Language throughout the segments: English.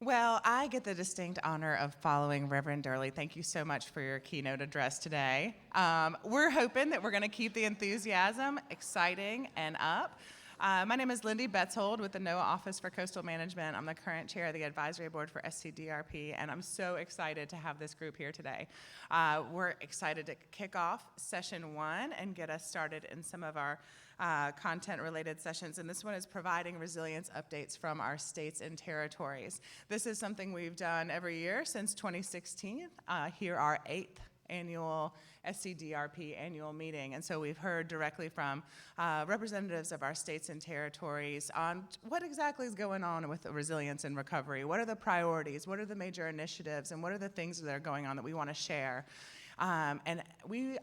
Well, I get the distinct honor of following Reverend Durley. Thank you so much for your keynote address today. We're hoping that we're going to keep the enthusiasm exciting and up. My name is Lindy Betzhold with the NOAA Office for Coastal Management. I'm the current chair of the advisory board for SCDRP, and I'm so excited to have this group here today. We're excited to kick off session 1 and get us started in some of our content-related sessions, and this one is providing resilience updates from our states and territories. This is something we've done every year since 2016. Here, our 8th annual SCDRP annual meeting, and so we've heard directly from representatives of our states and territories on what exactly is going on with the resilience and recovery. What are the priorities? What are the major initiatives? And what are the things that are going on that we want to share? And we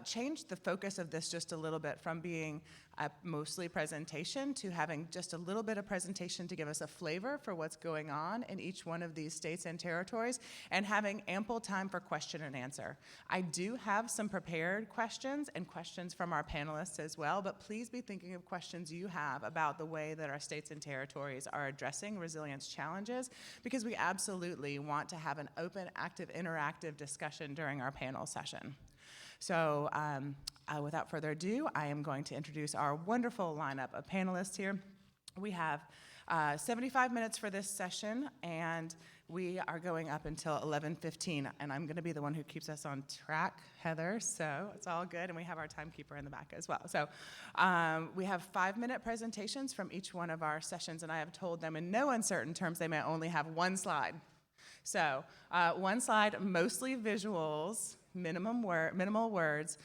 changed the focus of this just a little bit from being a mostly presentation to having just a little bit of presentation to give us a flavor for what's going on in each one of these states and territories, and having ample time for question and answer. I do have some prepared questions and questions from our panelists as well, but please be thinking of questions you have about the way that our states and territories are addressing resilience challenges, because we absolutely want to have an open, active, interactive discussion during our panel session. So without further ado, I am going to introduce our wonderful lineup of panelists here. We have 75 minutes for this session, and we are going up until 11:15, and I'm going to be the one who keeps us on track, Heather, so it's all good, and we have our timekeeper in the back as well. So we have 5-minute presentations from each one of our sessions, and I have told them in no uncertain terms they may only have one slide. So one slide, mostly visuals, minimal words,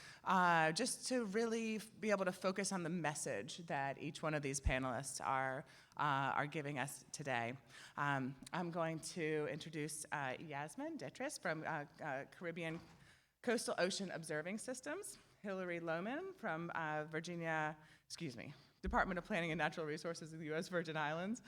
just to really be able to focus on the message that each one of these panelists are giving us today. I'm going to introduce Yasmin, Detres from Caribbean Coastal Ocean Observing Systems, Hilary Lohmann from Department of Planning and Natural Resources of the U.S. Virgin Islands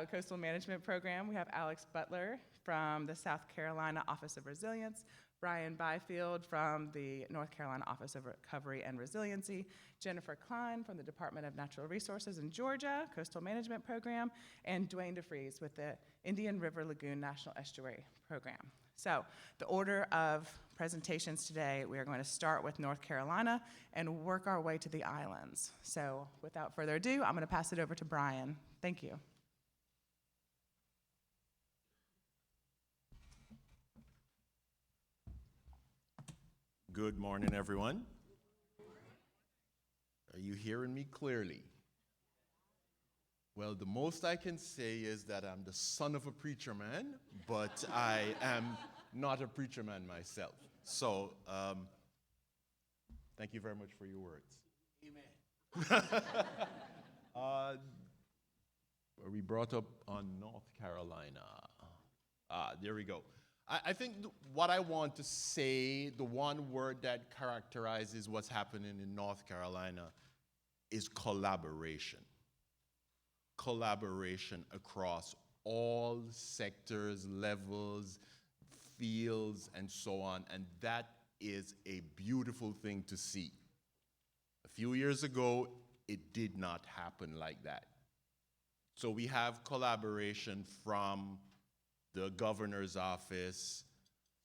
Coastal Management Program. We have Alex Butler from the South Carolina Office of Resilience, Brian Byfield from the North Carolina Office of Recovery and Resiliency, Jennifer Kline from the Department of Natural Resources in Georgia Coastal Management Program, and Duane Detres with the Indian River Lagoon National Estuary Program. So the order of presentations today, we are going to start with North Carolina and work our way to the islands. So without further ado, I'm going to pass it over to Brian. Thank you. Good morning, everyone. Are you hearing me clearly? Well, the most I can say is that I'm the son of a preacher man, but I am not a preacher man myself. So, thank you very much for your words. Amen. We brought up on North Carolina. There we go. I think what I want to say, the one word that characterizes what's happening in North Carolina is collaboration. Collaboration across all sectors, levels, fields, and so on. And that is a beautiful thing to see. A few years ago, it did not happen like that. So we have collaboration from the governor's office,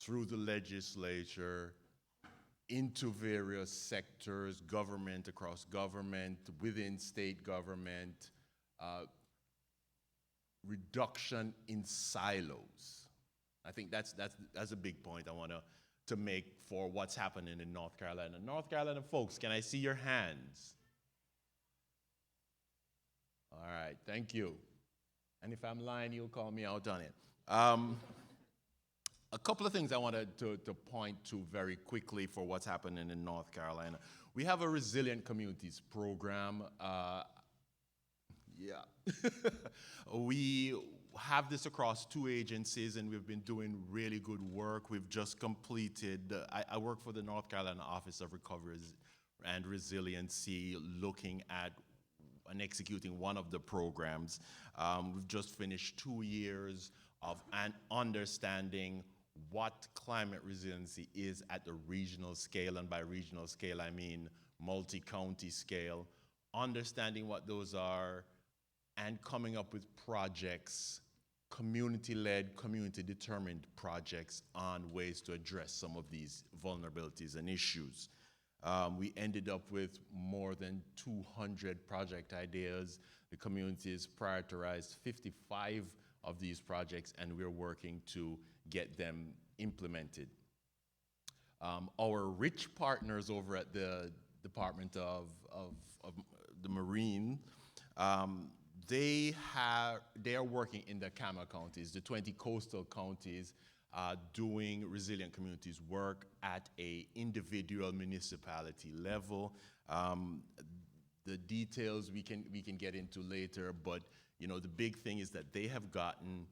through the legislature, into various sectors, government, across government, within state government, reduction in silos. I think that's a big point I want to make for what's happening in North Carolina. North Carolina folks, can I see your hands? All right, thank you. And if I'm lying, you'll call me out on it. A couple of things I wanted to point to very quickly for what's happening in North Carolina. We have a Resilient Communities program. We have this across 2 agencies, and we've been doing really good work. We've just completed, I work for the North Carolina Office of Recovery and Resiliency, looking at and executing one of the programs. We've just finished 2 years of an understanding what climate resiliency is at the regional scale, and by regional scale I mean multi-county scale, understanding what those are and coming up with projects community-led, community-determined projects on ways to address some of these vulnerabilities and issues. We ended up with more than 200 project ideas. The community has prioritized 55 of these projects, and we're working to get them implemented. Our rich partners over at the Department of the Marine, they are working in the CAMA counties, the 20 coastal counties, doing resilient communities work at a individual municipality level. The details we can get into later, but the big thing is that they have gotten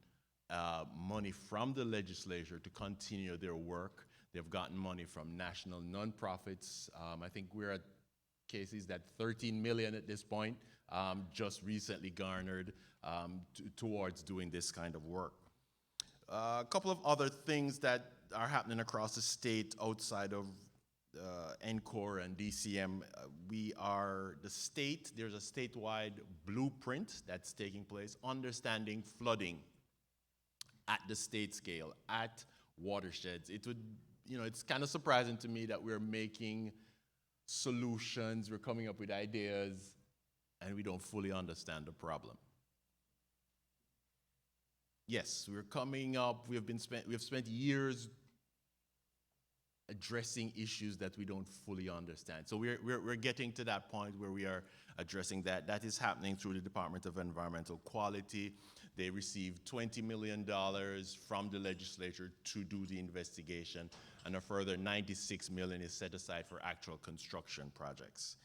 money from the legislature to continue their work. They've gotten money from national nonprofits. I think we're at cases that 13 million at this point, just recently garnered towards doing this kind of work. A couple of other things that are happening across the state outside of NCOR and DCM. There's a statewide blueprint that's taking place, understanding flooding at the state scale, at watersheds. It's kind of surprising to me that we're making solutions, we're coming up with ideas, and we don't fully understand the problem. Yes, we're coming up, we have spent years addressing issues that we don't fully understand. So we're getting to that point where we are addressing that. That is happening through the Department of Environmental Quality. They received $20 million from the legislature to do the investigation, and a further $96 million is set aside for actual construction projects.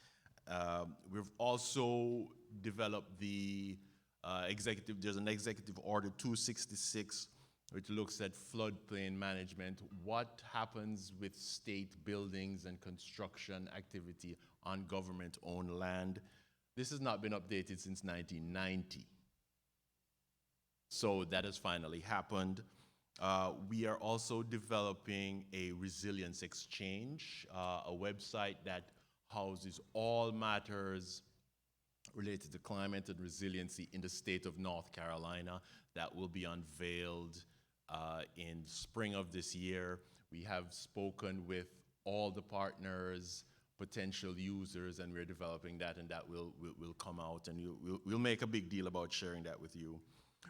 We've also developed there's an executive order 266, which looks at floodplain management. What happens with state buildings and construction activity on government-owned land? This has not been updated since 1990. So that has finally happened. We are also developing a resilience exchange, a website that houses all matters related to climate and resiliency in the state of North Carolina. That will be unveiled in spring of this year. We have spoken with all the partners, potential users, and we're developing that, and that will come out, and we'll make a big deal about sharing that with you.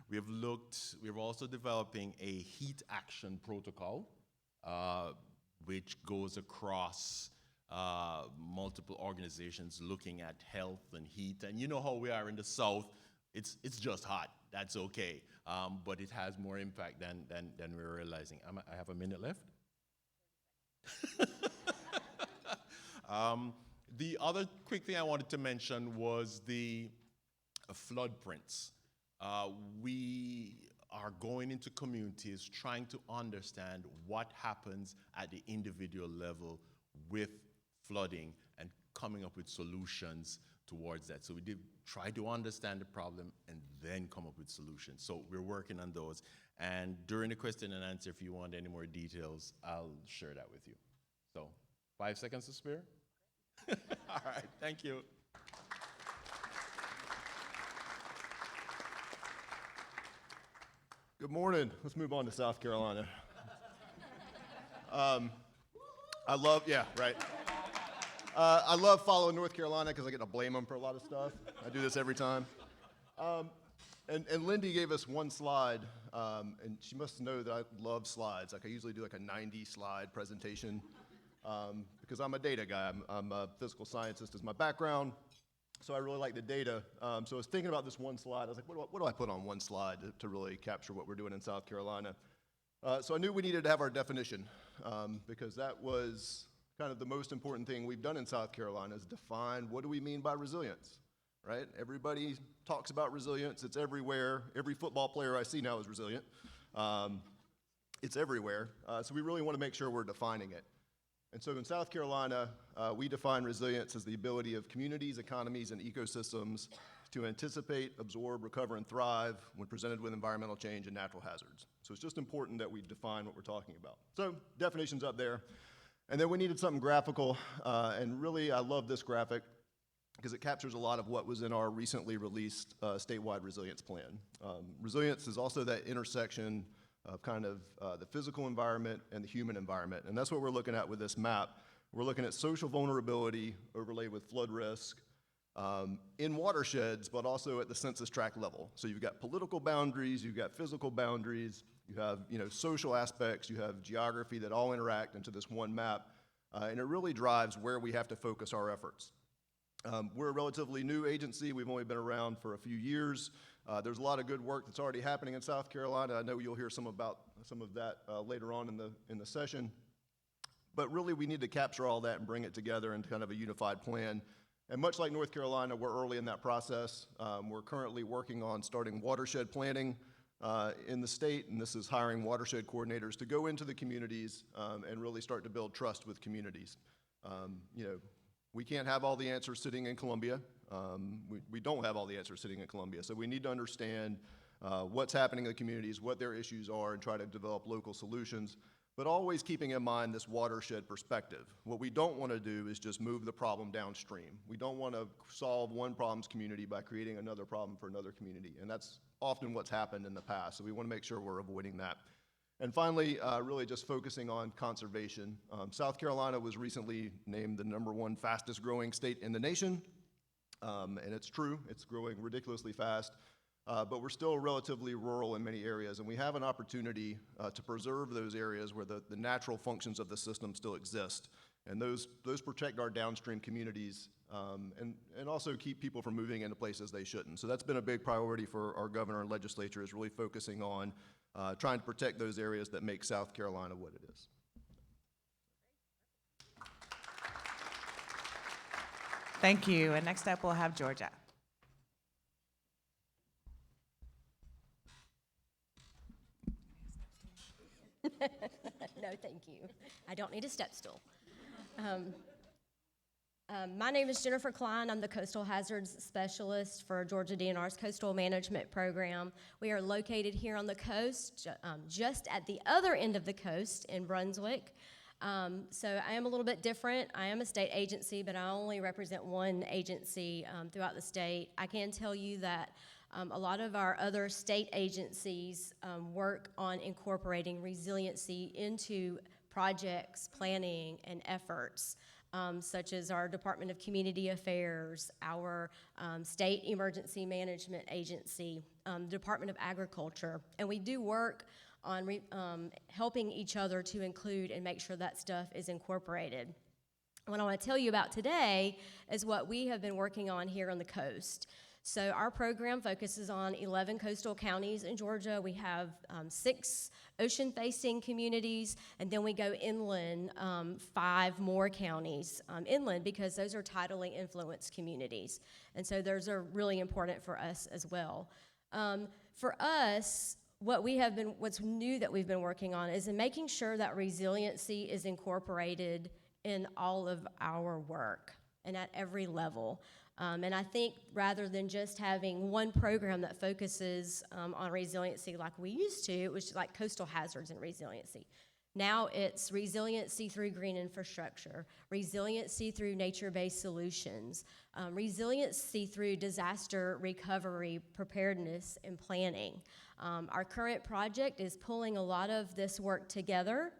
We're also developing a heat action protocol, which goes across multiple organizations looking at health and heat. And you know how we are in the South, it's just hot, that's okay. But it has more impact than we're realizing. I have a minute left? The other quick thing I wanted to mention was the flood prints. We are going into communities trying to understand what happens at the individual level with flooding and coming up with solutions towards that. So we did try to understand the problem and then come up with solutions. So we're working on those. And during the question and answer, if you want any more details, I'll share that with you. So 5 seconds to spare? All right, thank you. Good morning. Let's move on to South Carolina. I love following North Carolina because I get to blame them for a lot of stuff. I do this every time. And Lindy gave us one slide, and she must know that I love slides. Like I usually do like a 90-slide presentation because I'm a data guy. I'm a physical scientist is my background. So I really like the data. So I was thinking about this one slide. I was like, what do I put on one slide to really capture what we're doing in South Carolina? So I knew we needed to have our definition because that was kind of the most important thing we've done in South Carolina is define what do we mean by resilience, right? Everybody talks about resilience. It's everywhere. Every football player I see now is resilient. It's everywhere. So we really want to make sure we're defining it. And so in South Carolina, we define resilience as the ability of communities, economies, and ecosystems to anticipate, absorb, recover, and thrive when presented with environmental change and natural hazards. So it's just important that we define what we're talking about. So definition's up there. And then we needed something graphical, and really I love this graphic because it captures a lot of what was in our recently released statewide resilience plan. Resilience is also that intersection of kind of the physical environment and the human environment, and that's what we're looking at with this map. We're looking at social vulnerability overlaid with flood risk in watersheds, but also at the census tract level. So you've got political boundaries, you've got physical boundaries, you have social aspects, you have geography that all interact into this one map, and it really drives where we have to focus our efforts. We're a relatively new agency. We've only been around for a few years. There's a lot of good work that's already happening in South Carolina. I know you'll hear some of that later on in the session. But really, we need to capture all that and bring it together into kind of a unified plan. And much like North Carolina, we're early in that process. We're currently working on starting watershed planning in the state, and this is hiring watershed coordinators to go into the communities and really start to build trust with communities. We can't have all the answers sitting in Columbia. We don't have all the answers sitting in Columbia, so we need to understand what's happening in the communities, what their issues are, and try to develop local solutions, but always keeping in mind this watershed perspective. What we don't want to do is just move the problem downstream. We don't want to solve one problem's community by creating another problem for another community, and that's often what's happened in the past, so we want to make sure we're avoiding that. And finally, really just focusing on conservation. South Carolina was recently named the #1 fastest growing state in the nation, and it's true, it's growing ridiculously fast, but we're still relatively rural in many areas, and we have an opportunity to preserve those areas where the natural functions of the system still exist, and those protect our downstream communities and also keep people from moving into places they shouldn't. So that's been a big priority for our governor and legislature, is really focusing on trying to protect those areas that make South Carolina what it is. Thank you. And next up, we'll have Georgia. No, thank you. I don't need a step stool. My name is Jennifer Kline. I'm the Coastal Hazards Specialist for Georgia DNR's Coastal Management Program. We are located here on the coast, just at the other end of the coast in Brunswick. So I am a little bit different. I am a state agency, but I only represent one agency throughout the state. I can tell you that a lot of our other state agencies work on incorporating resiliency into projects, planning, and efforts, such as our Department of Community Affairs, our State Emergency Management Agency, Department of Agriculture. And we do work on helping each other to include and make sure that stuff is incorporated. What I want to tell you about today is what we have been working on here on the coast. So our program focuses on 11 coastal counties in Georgia. We have 6 ocean-facing communities, and then we go inland, 5 more counties inland, because those are tidally influenced communities. And so those are really important for us as well. For us, what's new that we've been working on is in making sure that resiliency is incorporated in all of our work and at every level. And I think rather than just having one program that focuses on resiliency like we used to, it was like coastal hazards and resiliency. Now it's resiliency through green infrastructure, resiliency through nature-based solutions, resiliency through disaster recovery, preparedness, and planning. Our current project is pulling a lot of this work together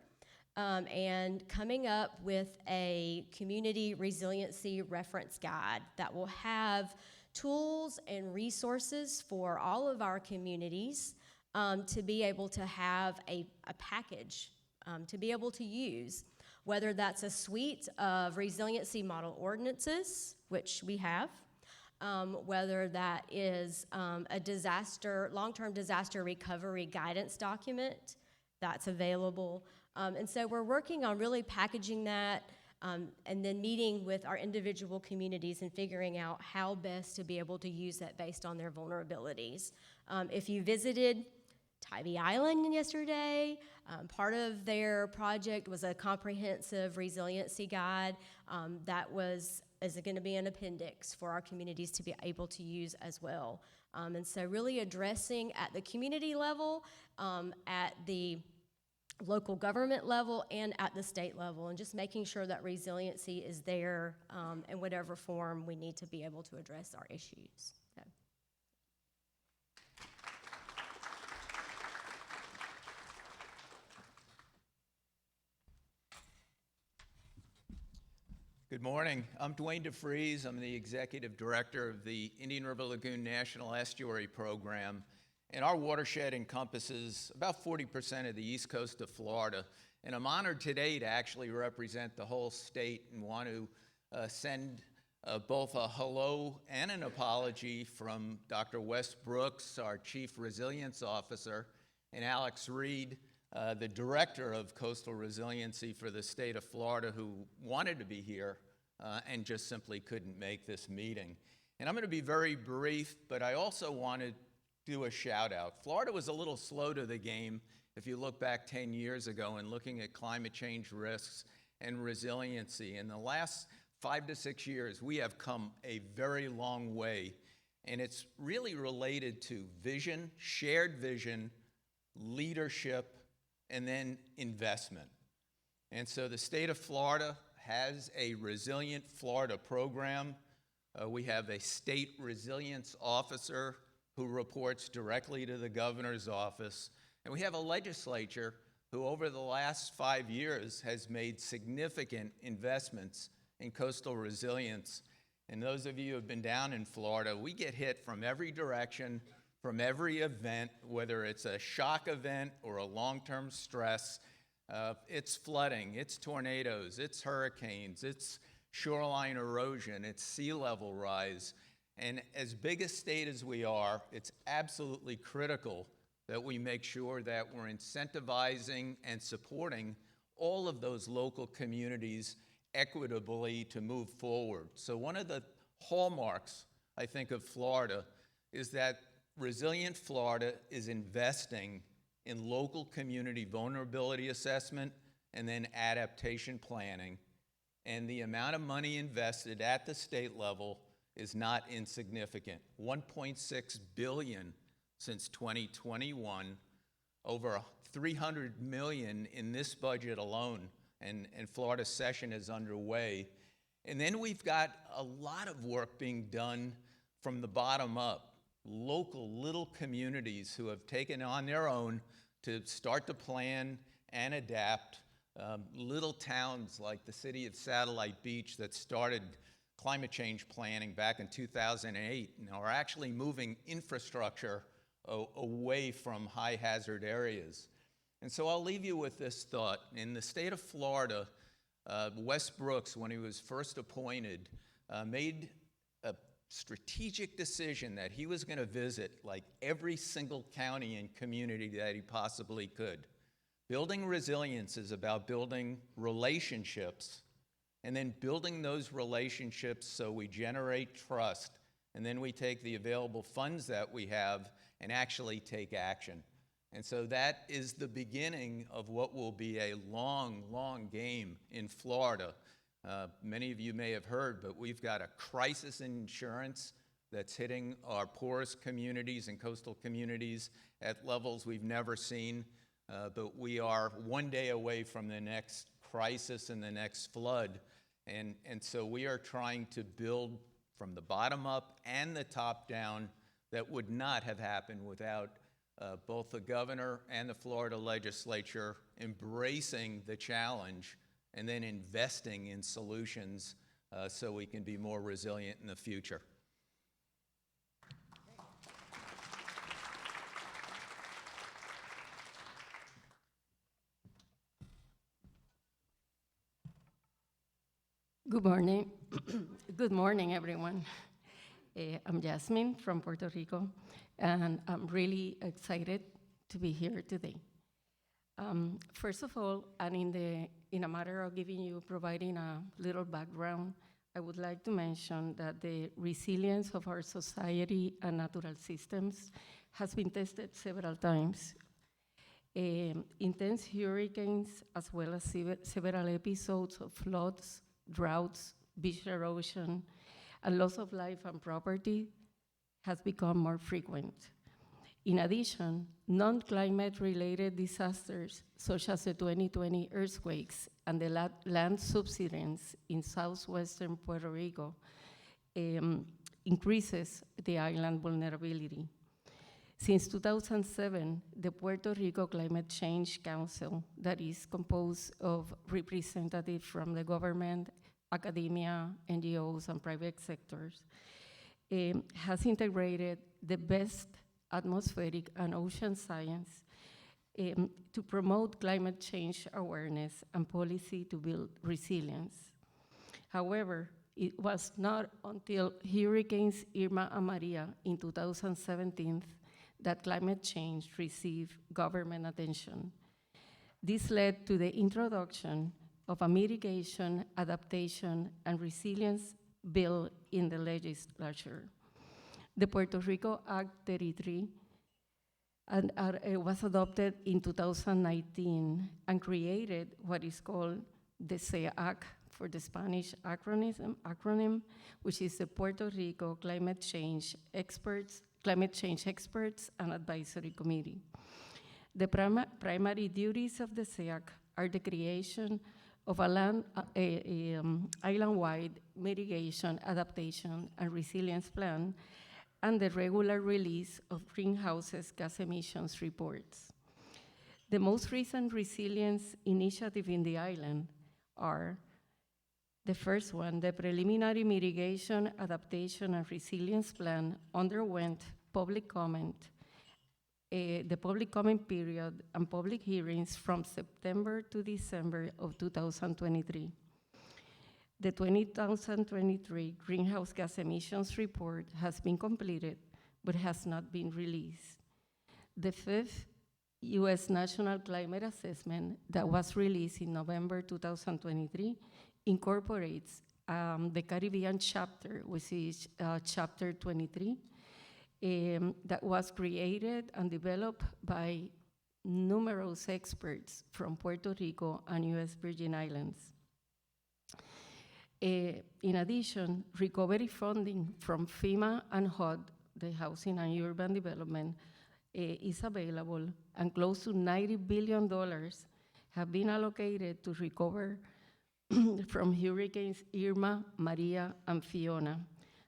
and coming up with a community resiliency reference guide that will have tools and resources for all of our communities to be able to have a package to be able to use, whether that's a suite of resiliency model ordinances, which we have, whether that is a long-term disaster recovery guidance document that's available. And so we're working on really packaging that and then meeting with our individual communities and figuring out how best to be able to use that based on their vulnerabilities. If you visited Tybee Island yesterday, part of their project was a comprehensive resiliency guide that is going to be an appendix for our communities to be able to use as well. And so really addressing at the community level, at the local government level and at the state level, and just making sure that resiliency is there in whatever form we need to be able to address our issues. So. Good morning. I'm Duane Detres. I'm the Executive Director of the Indian River Lagoon National Estuary Program. And our watershed encompasses about 40% of the east coast of Florida. And I'm honored today to actually represent the whole state and want to send both a hello and an apology from Dr. Wes Brooks, our Chief Resilience Officer, and Alex Reed, the Director of Coastal Resiliency for the state of Florida, who wanted to be here and just simply couldn't make this meeting. And I'm going to be very brief, but I also want to do a shout out. Florida was a little slow to the game if you look back 10 years ago and looking at climate change risks and resiliency. In the last 5 to 6 years, we have come a very long way, and it's really related to vision, shared vision, leadership, and then investment. And so the state of Florida has a Resilient Florida program. We have a state resilience officer who reports directly to the governor's office. And we have a legislature who over the last 5 years has made significant investments in coastal resilience. And those of you who have been down in Florida, we get hit from every direction, from every event, whether it's a shock event or a long-term stress. It's flooding, it's tornadoes, it's hurricanes, it's shoreline erosion, it's sea level rise. And as big a state as we are, it's absolutely critical that we make sure that we're incentivizing and supporting all of those local communities equitably to move forward. So one of the hallmarks, I think, of Florida is that Resilient Florida is investing in local community vulnerability assessment and then adaptation planning. And the amount of money invested at the state level is not insignificant. $1.6 billion since 2021, over $300 million in this budget alone, and Florida's session is underway. And then we've got a lot of work being done from the bottom up. Local little communities who have taken on their own to start to plan and adapt. Little towns like the city of Satellite Beach that started climate change planning back in 2008 and are actually moving infrastructure away from high hazard areas. And so I'll leave you with this thought. In the state of Florida, Wes Brooks, when he was first appointed, made a strategic decision that he was going to visit like every single county and community that he possibly could. Building resilience is about building relationships and then building those relationships so we generate trust, and then we take the available funds that we have and actually take action. And so that is the beginning of what will be a long, long game in Florida. Many of you may have heard, but we've got a crisis insurance that's hitting our poorest communities and coastal communities at levels we've never seen. But we are one day away from the next crisis and the next flood. And so we are trying to build from the bottom up and the top down. That would not have happened without both the governor and the Florida legislature embracing the challenge and then investing in solutions so we can be more resilient in the future. Good morning. Good morning, everyone. I'm Yasmin from Puerto Rico, and I'm really excited to be here today. First of all, and in a matter of providing a little background, I would like to mention that the resilience of our society and natural systems has been tested several times. Intense hurricanes, as well as several episodes of floods, droughts, beach erosion, and loss of life and property has become more frequent. In addition, non-climate related disasters such as the 2020 earthquakes and the land subsidence in southwestern Puerto Rico increases the island vulnerability. Since 2007, the Puerto Rico Climate Change Council, that is composed of representatives from the government, academia, NGOs, and private sectors, has integrated the best atmospheric and ocean science to promote climate change awareness and policy to build resilience. However, it was not until Hurricanes Irma and Maria in 2017 that climate change received government attention. This led to the introduction of a mitigation, adaptation, and resilience bill in the legislature. The Puerto Rico Act 33 was adopted in 2019 and created what is called the SEAC for the Spanish acronym, which is the Puerto Rico Climate Change Experts and Advisory Committee. The primary duties of the SEAC are the creation of island-wide mitigation, adaptation, and resilience plan, and the regular release of greenhouse gas emissions reports. The most recent resilience initiative in the island are the first one, the preliminary mitigation, adaptation, and resilience plan underwent public comment, the public comment period and public hearings from September to December of 2023. The 2023 greenhouse gas emissions report has been completed, but has not been released. The fifth U.S. National Climate Assessment that was released in November 2023 incorporates the Caribbean chapter, which is chapter 23, that was created and developed by numerous experts from Puerto Rico and U.S. Virgin Islands. In addition, recovery funding from FEMA and HUD, the Housing and Urban Development, is available, and close to $90 billion have been allocated to recover from Hurricanes Irma, Maria, and Fiona.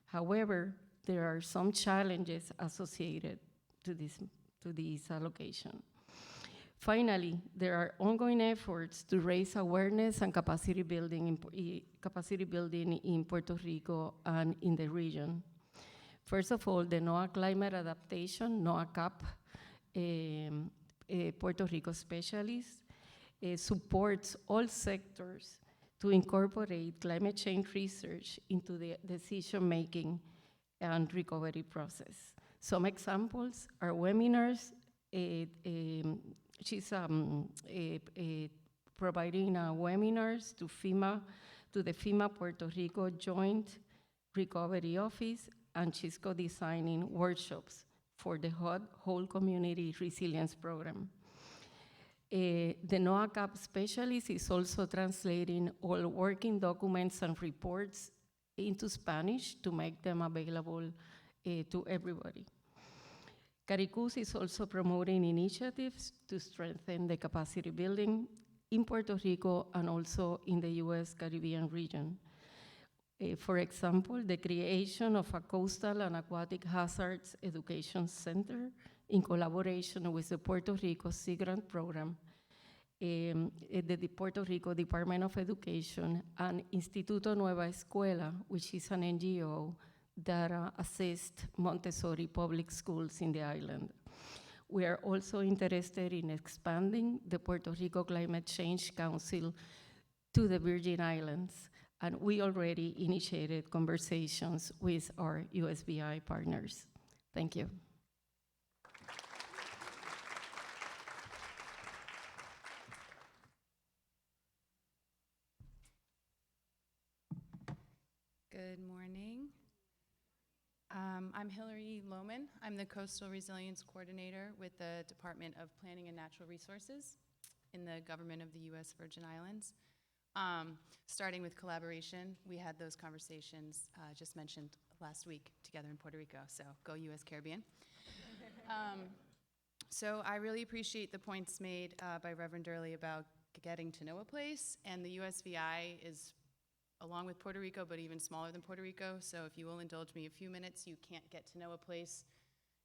However, there are some challenges associated to this allocation. Finally, there are ongoing efforts to raise awareness and capacity building in Puerto Rico and in the region. First of all, the NOAA Climate Adaptation, NOAA CAP, Puerto Rico specialist, supports all sectors to incorporate climate change research into the decision-making and recovery process. Some examples are webinars. She's providing webinars to the FEMA Puerto Rico Joint Recovery Office, and she's co-designing workshops for the whole community resilience program. The NOAA CAP specialist is also translating all working documents and reports into Spanish to make them available to everybody. CARICOOS is also promoting initiatives to strengthen the capacity building in Puerto Rico and also in the U.S. Caribbean region. For example, the creation of a coastal and aquatic hazards education center in collaboration with the Puerto Rico Sea Grant Program, the Puerto Rico Department of Education, and Instituto Nueva Escuela, which is an NGO that assists Montessori public schools in the island. We are also interested in expanding the Puerto Rico Climate Change Council to the Virgin Islands, and we already initiated conversations with our USVI partners. Thank you. Good morning. I'm Hilary Lohmann. I'm the Coastal Resilience Coordinator with the Department of Planning and Natural Resources in the government of the U.S. Virgin Islands. Starting with collaboration, we had those conversations just mentioned last week together in Puerto Rico, so go U.S. Caribbean. So I really appreciate the points made by Reverend Durley about getting to know a place, and the USVI is along with Puerto Rico, but even smaller than Puerto Rico. So if you will indulge me a few minutes, you can't get to know a place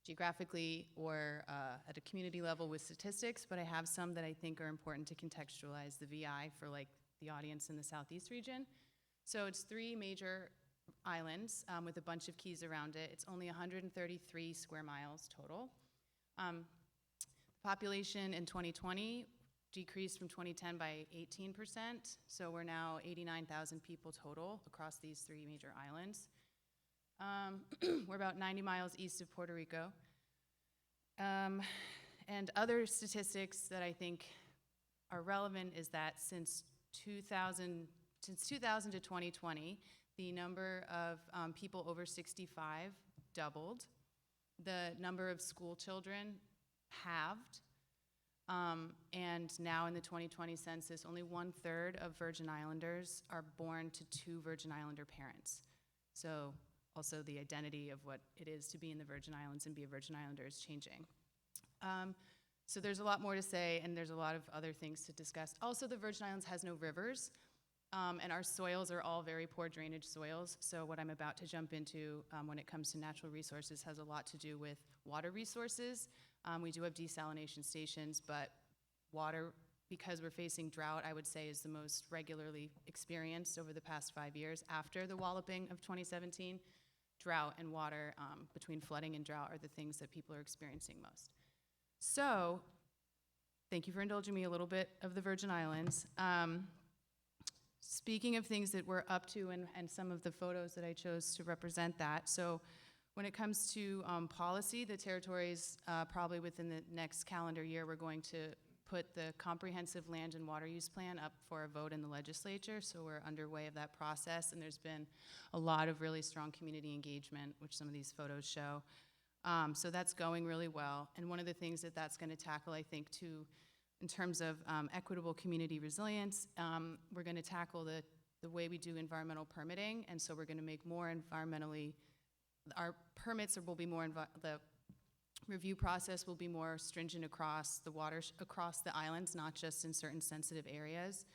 geographically or at a community level with statistics, but I have some that I think are important to contextualize the VI for like the audience in the Southeast region. So it's 3 major islands with a bunch of keys around it. It's only 133 square miles total. Population in 2020 decreased from 2010 by 18%, so we're now 89,000 people total across these 3 major islands. We're about 90 miles east of Puerto Rico. And other statistics that I think are relevant is that since 2000 to 2020, the number of people over 65 doubled. The number of school children halved. And now in the 2020 census, only 1/3 of Virgin Islanders are born to 2 Virgin Islander parents. So also the identity of what it is to be in the Virgin Islands and be a Virgin Islander is changing. So there's a lot more to say, and there's a lot of other things to discuss. Also, the Virgin Islands has no rivers, and our soils are all very poor drainage soils. So what I'm about to jump into when it comes to natural resources has a lot to do with water resources. We do have desalination stations, but water, because we're facing drought, I would say is the most regularly experienced over the past 5 years after the walloping of 2017. Drought and water, between flooding and drought, are the things that people are experiencing most. So, thank you for indulging me a little bit of the Virgin Islands. Speaking of things that we're up to and some of the photos that I chose to represent that, so when it comes to policy, the territories, probably within the next calendar year, we're going to put the comprehensive land and water use plan up for a vote in the legislature, so we're underway of that process, and there's been a lot of really strong community engagement, which some of these photos show. So that's going really well, and one of the things that that's gonna tackle, I think, too, in terms of equitable community resilience, we're gonna tackle the way we do environmental permitting, and so we're gonna make more environmentally, our permits will be more, the review process will be more stringent across the waters, across the islands, not just in certain sensitive areas.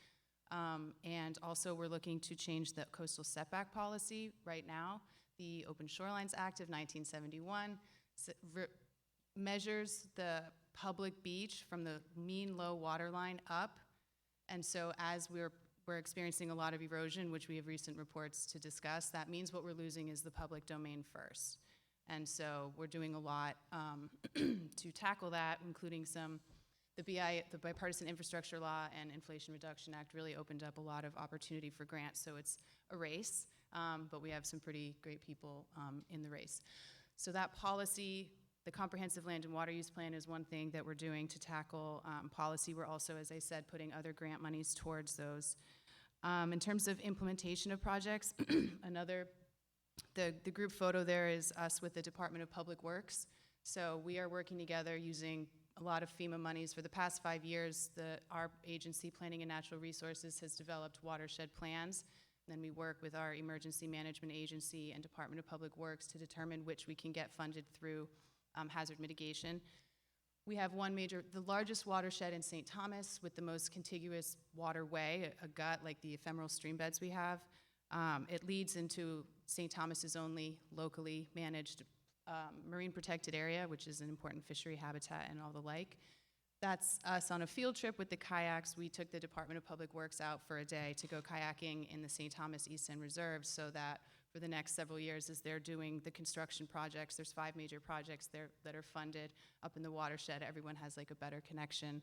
And also we're looking to change the coastal setback policy right now. The Open Shorelines Act of 1971 measures the public beach from the mean low water line up. And so as we're experiencing a lot of erosion, which we have recent reports to discuss, that means what we're losing is the public domain first. And so we're doing a lot to tackle that, including the Bipartisan Infrastructure Law and Inflation Reduction Act really opened up a lot of opportunity for grants, so it's a race, but we have some pretty great people in the race. So that policy, the Comprehensive Land and Water Use Plan is one thing that we're doing to tackle policy. We're also, as I said, putting other grant monies towards those. In terms of implementation of projects, the group photo there is us with the Department of Public Works. So we are working together using a lot of FEMA monies. For the past 5 years, our agency, Planning and Natural Resources, has developed watershed plans. Then we work with our Emergency Management Agency and Department of Public Works to determine which we can get funded through hazard mitigation. We have the largest watershed in St. Thomas with the most contiguous waterway, a gut like the ephemeral stream beds we have. It leads into St. Thomas's only locally managed marine protected area, which is an important fishery habitat and all the like. That's us on a field trip with the kayaks. We took the Department of Public Works out for a day to go kayaking in the St. Thomas East End Reserve, so that for the next several years, as they're doing the construction projects, there's 5 major projects there that are funded up in the watershed. Everyone has like a better connection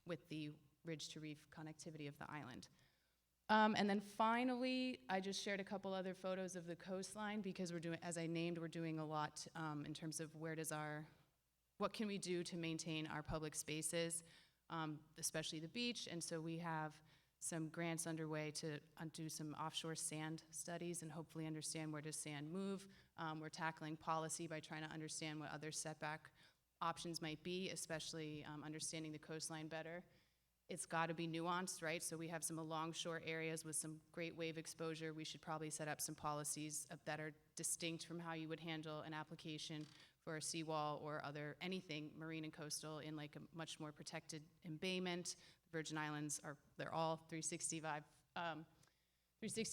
with the ridge to reef connectivity of the island. And then finally, I just shared a couple other photos of the coastline because we're doing, as I named, we're doing a lot in terms of what can we do to maintain our public spaces, especially the beach. And so we have some grants underway to do some offshore sand studies and hopefully understand where does sand move. We're tackling policy by trying to understand what other setback options might be, especially understanding the coastline better. It's got to be nuanced, right? So we have some alongshore areas with some great wave exposure. We should probably set up some policies that are distinct from how you would handle an application for a seawall or anything marine and coastal in like a much more protected embayment. The Virgin Islands they're all 360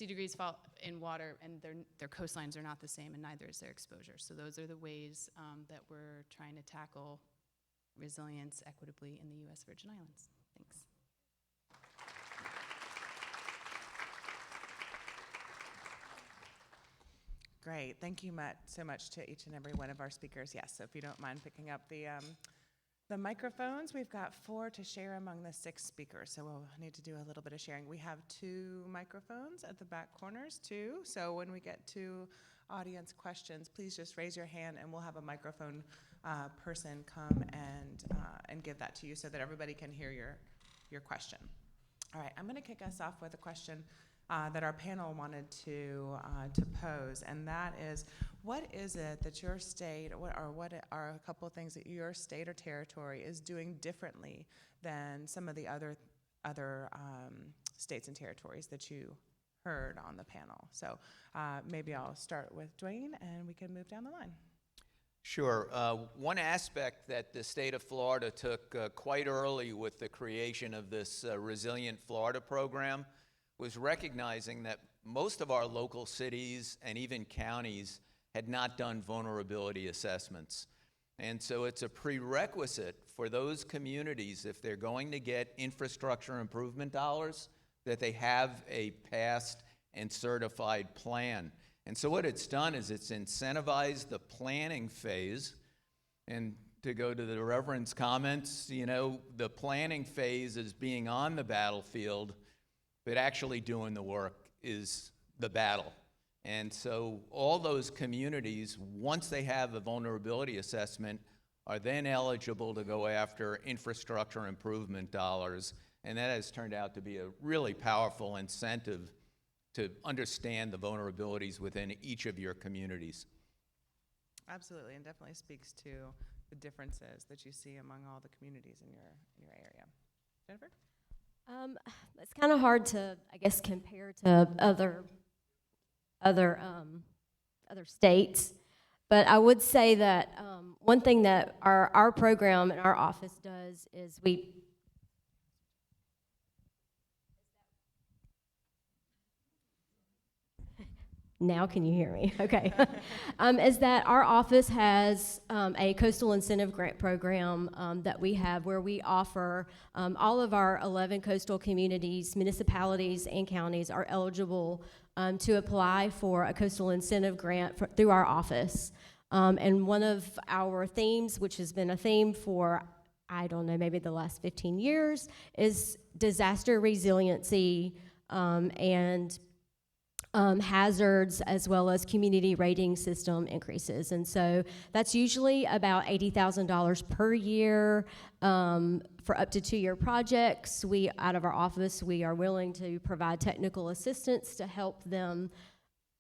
degrees fall in water, and their coastlines are not the same, and neither is their exposure. So those are the ways that we're trying to tackle resilience equitably in the U.S. Virgin Islands. Thanks. Great. Thank you so much to each and every one of our speakers. Yes, so if you don't mind picking up the microphones, we've got 4 to share among the 6 speakers, so we'll need to do a little bit of sharing. We have 2 microphones at the back corners, too, so when we get to audience questions, please just raise your hand and we'll have a microphone person come and give that to you so that everybody can hear your question. All right, I'm going to kick us off with a question that our panel wanted to pose, and that is, what is it that your state, what are a couple of things that your state or territory is doing differently than some of the other states and territories that you heard on the panel? So maybe I'll start with Duane, and we can move down the line. Sure. One aspect that the state of Florida took quite early with the creation of this Resilient Florida program was recognizing that most of our local cities and even counties had not done vulnerability assessments. And so it's a prerequisite for those communities, if they're going to get infrastructure improvement dollars, that they have a passed and certified plan. And so what it's done is it's incentivized the planning phase. And to go to the Reverend's comments, the planning phase is being on the battlefield, but actually doing the work is the battle. And so all those communities, once they have a vulnerability assessment, are then eligible to go after infrastructure improvement dollars. And that has turned out to be a really powerful incentive to understand the vulnerabilities within each of your communities. Absolutely, and definitely speaks to the differences that you see among all the communities in your area. Jennifer? It's kind of hard to, I guess, compare to other states, but I would say that one thing that our program and our office does is Now can you hear me? Okay. Is that our office has a coastal incentive grant program that we have where we offer all of our 11 coastal communities, municipalities, and counties are eligible to apply for a coastal incentive grant through our office. And one of our themes, which has been a theme for, I don't know, maybe the last 15 years, is disaster resiliency and hazards, as well as community rating system increases. And so that's usually about $80,000 per year for up to 2-year projects. Out of our office, we are willing to provide technical assistance to help them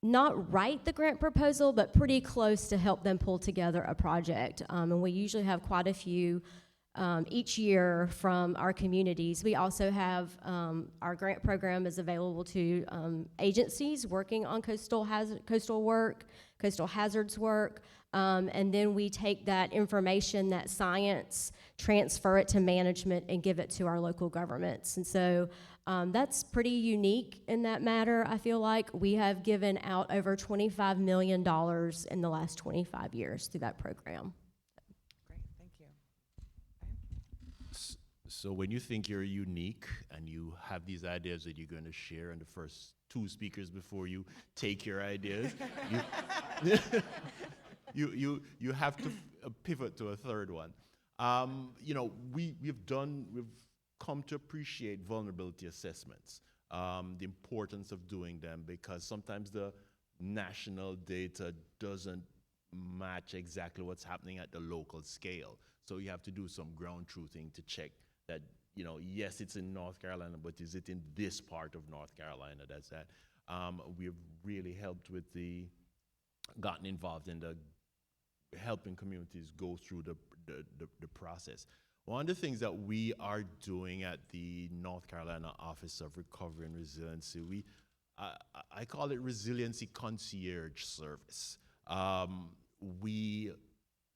not write the grant proposal, but pretty close to help them pull together a project. And we usually have quite a few each year from our communities. We also have our grant program is available to agencies working on coastal hazards work, and then we take that information, that science, transfer it to management and give it to our local governments. And so that's pretty unique in that matter. I feel like we have given out over $25 million in the last 25 years through that program. So when you think you're unique and you have these ideas that you're going to share, and the first 2 speakers before you take your ideas, you have to pivot to a third one. We've come to appreciate vulnerability assessments, the importance of doing them, because sometimes the national data doesn't match exactly what's happening at the local scale. So you have to do some ground truthing to check that, yes, it's in North Carolina, but is it in this part of North Carolina? That's that. We've really gotten involved in the helping communities go through the process. One of the things that we are doing at the North Carolina Office of Recovery and Resiliency, I call it Resiliency Concierge Service. We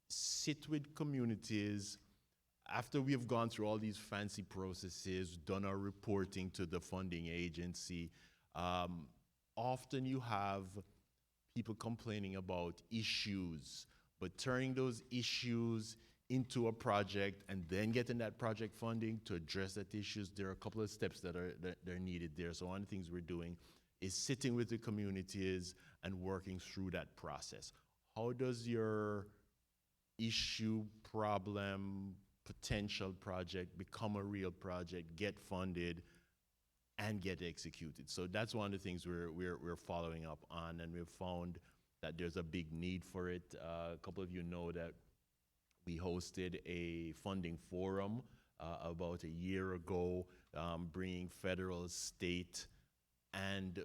sit with communities after we have gone through all these fancy processes, done our reporting to the funding agency. Often you have people complaining about issues, but turning those issues into a project and then getting that project funding to address that issues, there are a couple of steps that are needed there. So one of the things we're doing is sitting with the communities and working through that process. How does your issue, problem, potential project become a real project, get funded, and get executed? So that's one of the things we're following up on, and we've found that there's a big need for it. A couple of you know that we hosted a funding forum about a year ago, bringing federal, state, and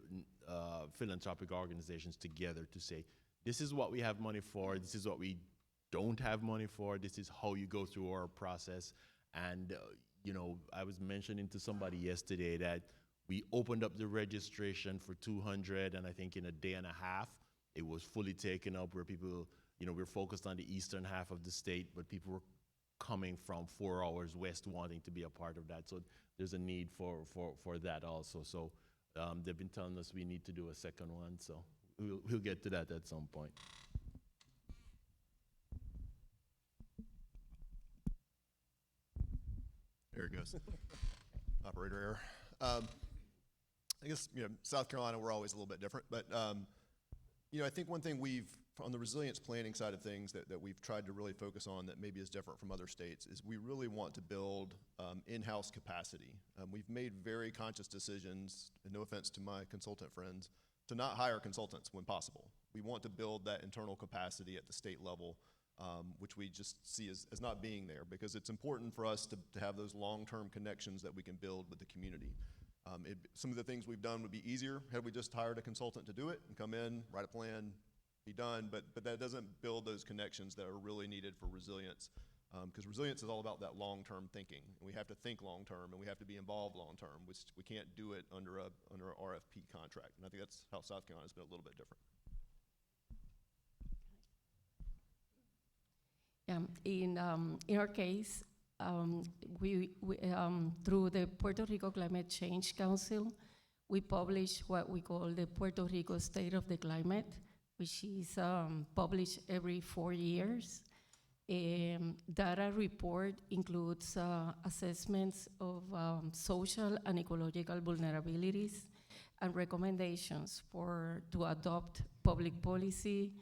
philanthropic organizations together to say, this is what we have money for, this is what we don't have money for, this is how you go through our process. And you know, I was mentioning to somebody yesterday that we opened up the registration for 200, and I think in a day and a half, it was fully taken up, where people, you know, we're focused on the eastern half of the state, but people were coming from 4 hours west wanting to be a part of that. So there's a need for that also. So they've been telling us we need to do a second one, so we'll get to that at some point. There it goes. Operator error. I guess, you know, South Carolina, we're always a little bit different, but you know, I think one thing on the resilience planning side of things that we've tried to really focus on that maybe is different from other states is we really want to build in-house capacity. We've made very conscious decisions, and no offense to my consultant friends, to not hire consultants when possible. We want to build that internal capacity at the state level, which we just see as not being there, because it's important for us to have those long-term connections that we can build with the community. Some of the things we've done would be easier had we just hired a consultant to do it and come in, write a plan, be done, but that doesn't build those connections that are really needed for resilience, because resilience is all about that long-term thinking, and we have to think long-term, and we have to be involved long-term, which we can't do it under an RFP contract, and I think that's how South Carolina's been a little bit different. Yeah, in our case, we through the Puerto Rico Climate Change Council, we publish what we call the Puerto Rico State of the Climate, which is published every 4 years. Data report includes assessments of social and ecological vulnerabilities and recommendations to adopt public policy,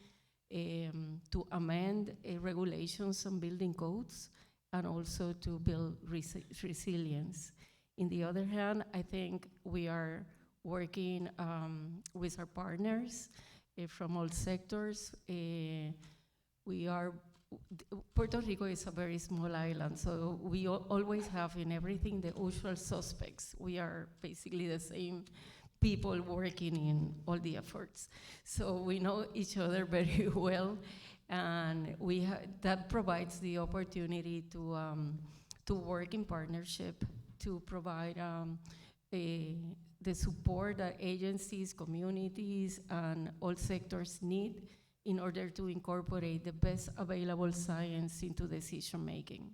to amend regulations and building codes, and also to build resilience. In the other hand, I think we are working with our partners from all sectors. Puerto Rico is a very small island, so we always have in everything the usual suspects. We are basically the same people working in all the efforts. So we know each other very well, and that provides the opportunity to work in partnership to provide the support that agencies, communities, and all sectors need in order to incorporate the best available science into decision making.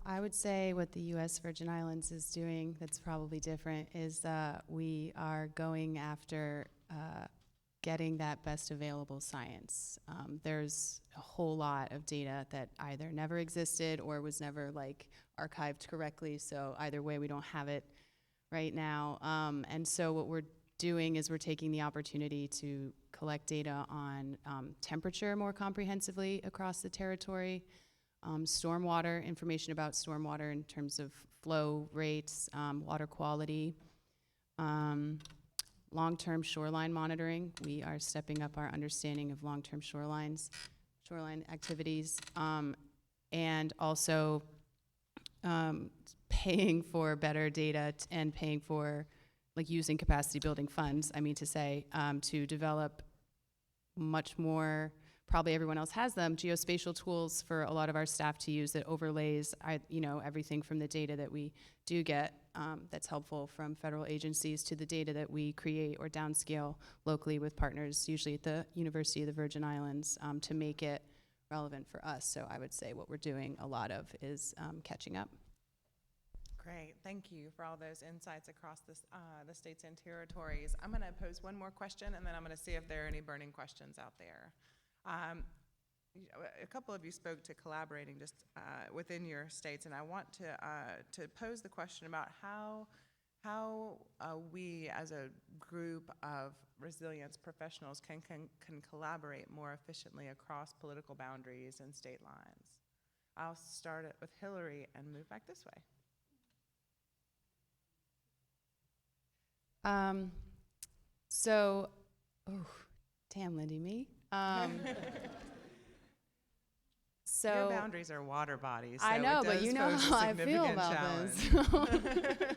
I would say what the U.S. Virgin Islands is doing that's probably different is we are going after getting that best available science. There's a whole lot of data that either never existed or was never archived correctly, so either way we don't have it right now. And so what we're doing is we're taking the opportunity to collect data on temperature more comprehensively across the territory, stormwater, information about stormwater in terms of flow rates, water quality, long-term shoreline monitoring. We are stepping up our understanding of long-term shoreline activities, and also paying for better data and paying for using capacity building funds, to develop much more probably everyone else has them, geospatial tools for a lot of our staff to use that overlays, everything from the data that we do get that's helpful from federal agencies to the data that we create or downscale locally with partners, usually at the University of the Virgin Islands, to make it relevant for us. So I would say what we're doing a lot of is catching up. Great, thank you for all those insights across the states and territories. I'm going to pose one more question, and then I'm going to see if there are any burning questions out there. A couple of you spoke to collaborating just within your states, and I want to pose the question about how we as a group of resilience professionals can collaborate more efficiently across political boundaries and state lines. I'll start it with Hilary and move back this way. Damn, Lindy, me. Your boundaries are water bodies. So I know, it but does you know pose a how I feel significant about challenge.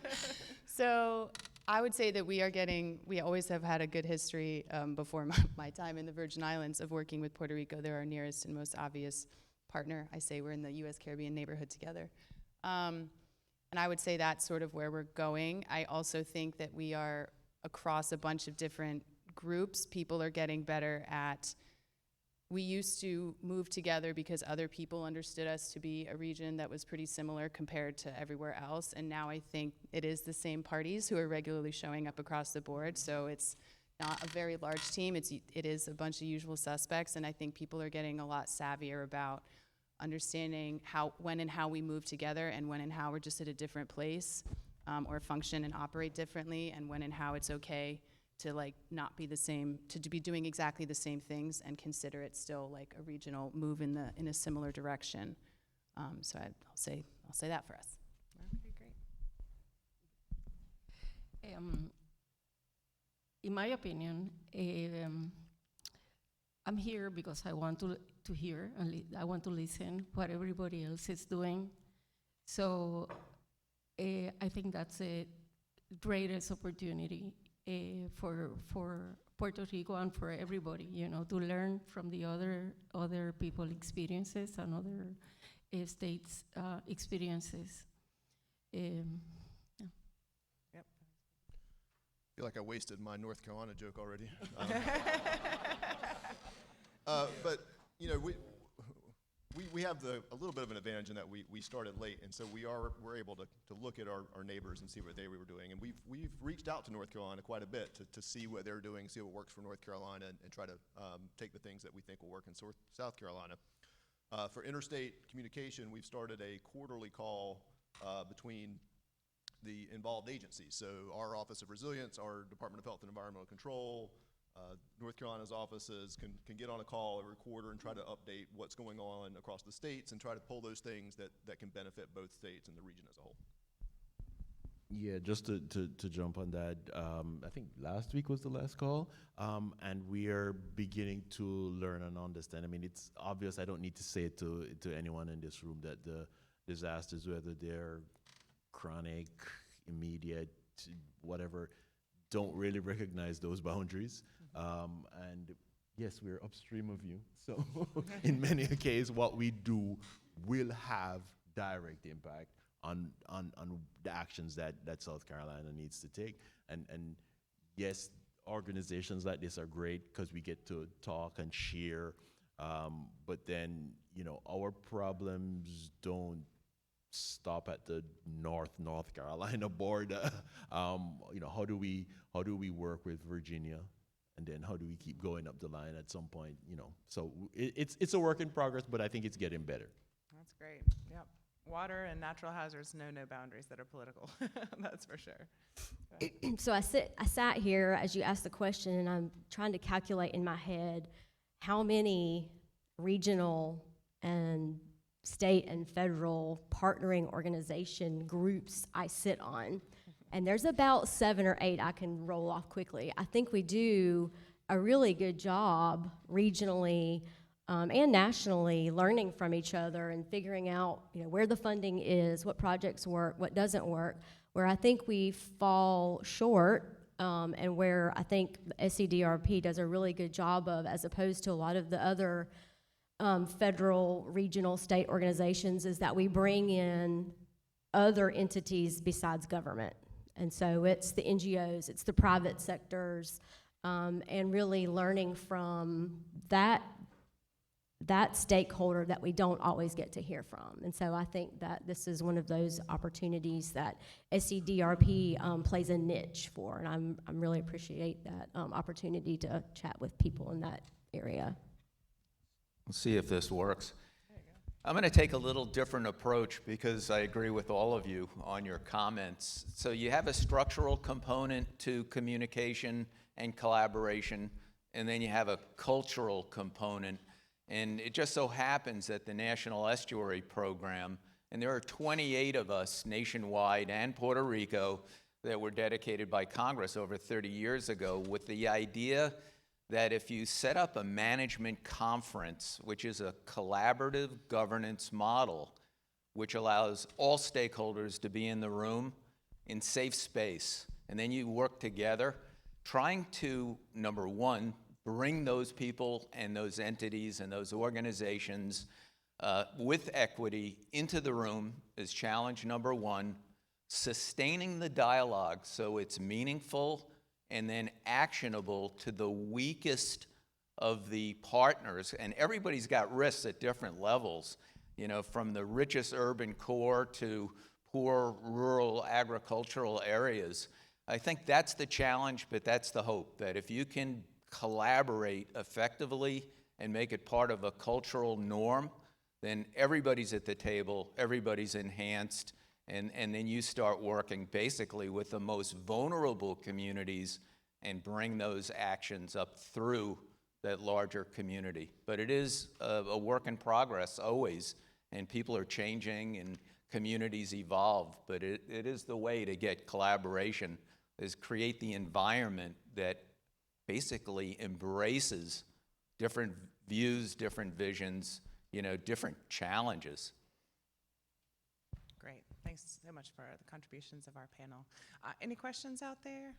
this. So I would say that we always have had a good history before my time in the Virgin Islands of working with Puerto Rico. They're our nearest and most obvious partner. I say we're in the U.S. Caribbean neighborhood together. And I would say that's sort of where we're going. I also think that we are across a bunch of different groups. People are getting better at, we used to move together because other people understood us to be a region that was pretty similar compared to everywhere else. And now I think it is the same parties who are regularly showing up across the board. So it's not a very large team. It is a bunch of usual suspects. And I think people are getting a lot savvier about understanding when and how we move together, and when and how we're just at a different place or function and operate differently, and when and how it's okay to not be the same, to be doing exactly the same things and consider it still like a regional move in a similar direction. So I'll say that for us. Okay, great. In my opinion, I'm here because I want to hear and I want to listen what everybody else is doing. So I think that's the greatest opportunity for Puerto Rico and for everybody, to learn from the other people's experiences and other states' experiences. Yeah. Yep. I feel like I wasted my North Carolina joke already. But we have a little bit of an advantage in that we started late, and so we're able to look at our neighbors and see what they were doing, and we've reached out to North Carolina quite a bit to see what they're doing, see what works for North Carolina, and try to take the things that we think will work in South Carolina. For interstate communication, we've started a quarterly call between the involved agencies. So our Office of Resilience, our Department of Health and Environmental Control, North Carolina's offices can get on a call every quarter and try to update what's going on across the states and try to pull those things that can benefit both states and the region as a whole. Yeah, just to jump on that, I think last week was the last call, and we are beginning to learn and understand. I mean, it's obvious, I don't need to say it to anyone in this room, that the disasters, whether they're chronic, immediate, whatever, don't really recognize those boundaries. And yes, we're upstream of you. So in many cases, what we do will have direct impact on the actions that South Carolina needs to take. And yes, organizations like this are great because we get to talk and share. But then, our problems don't stop at the North Carolina border. How do we work with Virginia? And then how do we keep going up the line at some point, So it's a work in progress, but I think it's getting better. That's great. Yep. Water and natural hazards know no boundaries that are political. That's for sure. So I sat here as you asked the question, and I'm trying to calculate in my head how many regional and state and federal partnering organization groups I sit on. And there's about 7 or 8 I can roll off quickly. I think we do a really good job regionally and nationally learning from each other and figuring out where the funding is, what projects work, what doesn't work. Where I think we fall short and where I think SCDRP does a really good job of, as opposed to a lot of the other federal, regional, state organizations, is that we bring in other entities besides government. And so it's the NGOs, it's the private sectors, and really learning from that stakeholder that we don't always get to hear from. And so I think that this is one of those opportunities that SCDRP plays a niche for, and I'm really appreciate that opportunity to chat with people in that area. We'll see if this works. I'm going to take a little different approach because I agree with all of you on your comments. So you have a structural component to communication and collaboration, and then you have a cultural component. And it just so happens that the National Estuary Program, and there are 28 of us nationwide and Puerto Rico that were dedicated by Congress over 30 years ago with the idea that if you set up a management conference, which is a collaborative governance model, which allows all stakeholders to be in the room in safe space, and then you work together, trying to, number one, bring those people and those entities and those organizations with equity into the room is challenge number one. Sustaining the dialogue so it's meaningful and then actionable to the weakest of the partners. And everybody's got risks at different levels, you know, from the richest urban core to poor rural agricultural areas. I think that's the challenge, but that's the hope, that if you can collaborate effectively and make it part of a cultural norm, then everybody's at the table, everybody's enhanced, and then you start working basically with the most vulnerable communities and bring those actions up through that larger community. But it is a work in progress always, and people are changing and communities evolve, but it is the way to get collaboration, is create the environment that basically embraces different views, different visions, you know, different challenges. Great. Thanks so much for the contributions of our panel. Any questions out there?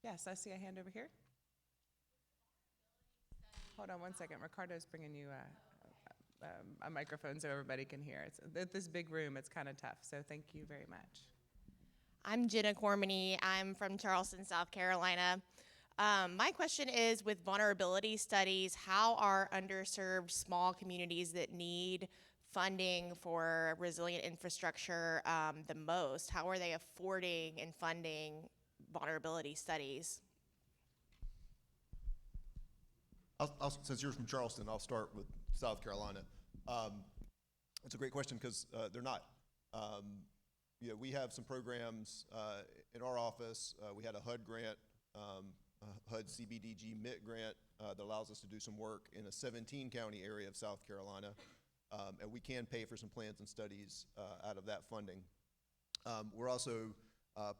Yes, I see a hand over here. Hold on one second. Ricardo's bringing you a microphone so everybody can hear. It's this big room, it's kind of tough, so thank you very much. I'm Jenna Cormany. I'm from Charleston, South Carolina. My question is, with vulnerability studies, how are underserved small communities that need funding for resilient infrastructure the most? How are they affording and funding vulnerability studies? Since you're from Charleston, I'll start with South Carolina. It's a great question because they're not. We have some programs in our office. We had a HUD grant, HUD CBDG MIT grant that allows us to do some work in a 17-county area of South Carolina, and we can pay for some plans and studies out of that funding. We're also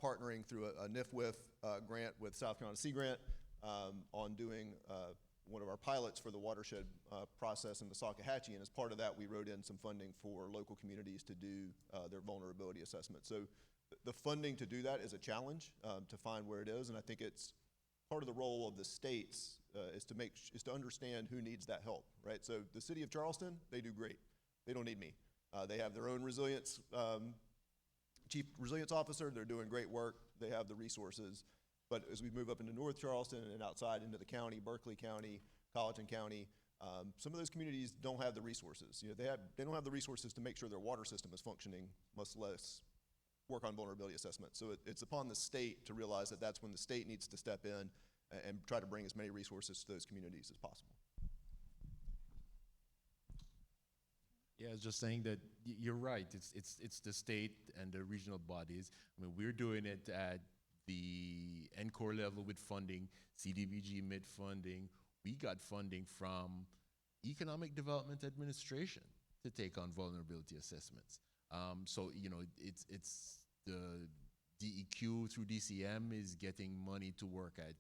partnering through a NIFWIF grant with South Carolina Sea Grant on doing one of our pilots for the watershed process in the Salkehatchie, and as part of that, we wrote in some funding for local communities to do their vulnerability assessment. So the funding to do that is a challenge to find where it is, and I think it's part of the role of the states is to understand who needs that help, right? So the city of Charleston, they do great. They don't need me. They have their own resilience, chief resilience officer. They're doing great work. They have the resources. But as we move up into North Charleston and outside into the county, Berkeley County, Colleton County, some of those communities don't have the resources. They don't have the resources to make sure their water system is functioning, much less work on vulnerability assessment. So it's upon the state to realize that that's when the state needs to step in and try to bring as many resources to those communities as possible. Yeah, I was just saying that you're right. It's the state and the regional bodies. I mean, we're doing it at the NCORE level with funding, CDBG MID funding. We got funding from Economic Development Administration to take on vulnerability assessments. So, it's the DEQ through DCM is getting money to work at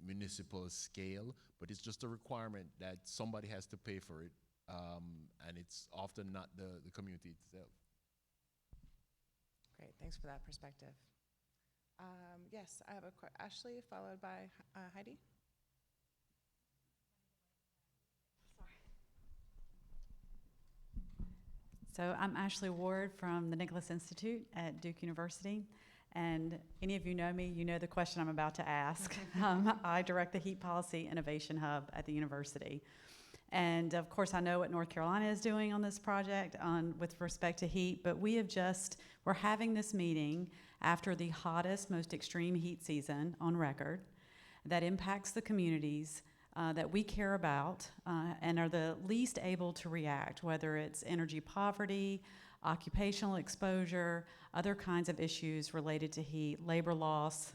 municipal scale, but it's just a requirement that somebody has to pay for it, and it's often not the community itself. Great, thanks for that perspective. Yes, I have a Ashley, followed by Heidi. So I'm Ashley Ward from the Nicholas Institute at Duke University. And any of you know me, you know the question I'm about to ask. I direct the Heat Policy Innovation Hub at the university. And of course, I know what North Carolina is doing on this project with respect to heat, but we're having this meeting after the hottest, most extreme heat season on record that impacts the communities that we care about and are the least able to react, whether it's energy poverty, occupational exposure, other kinds of issues related to heat, labor loss,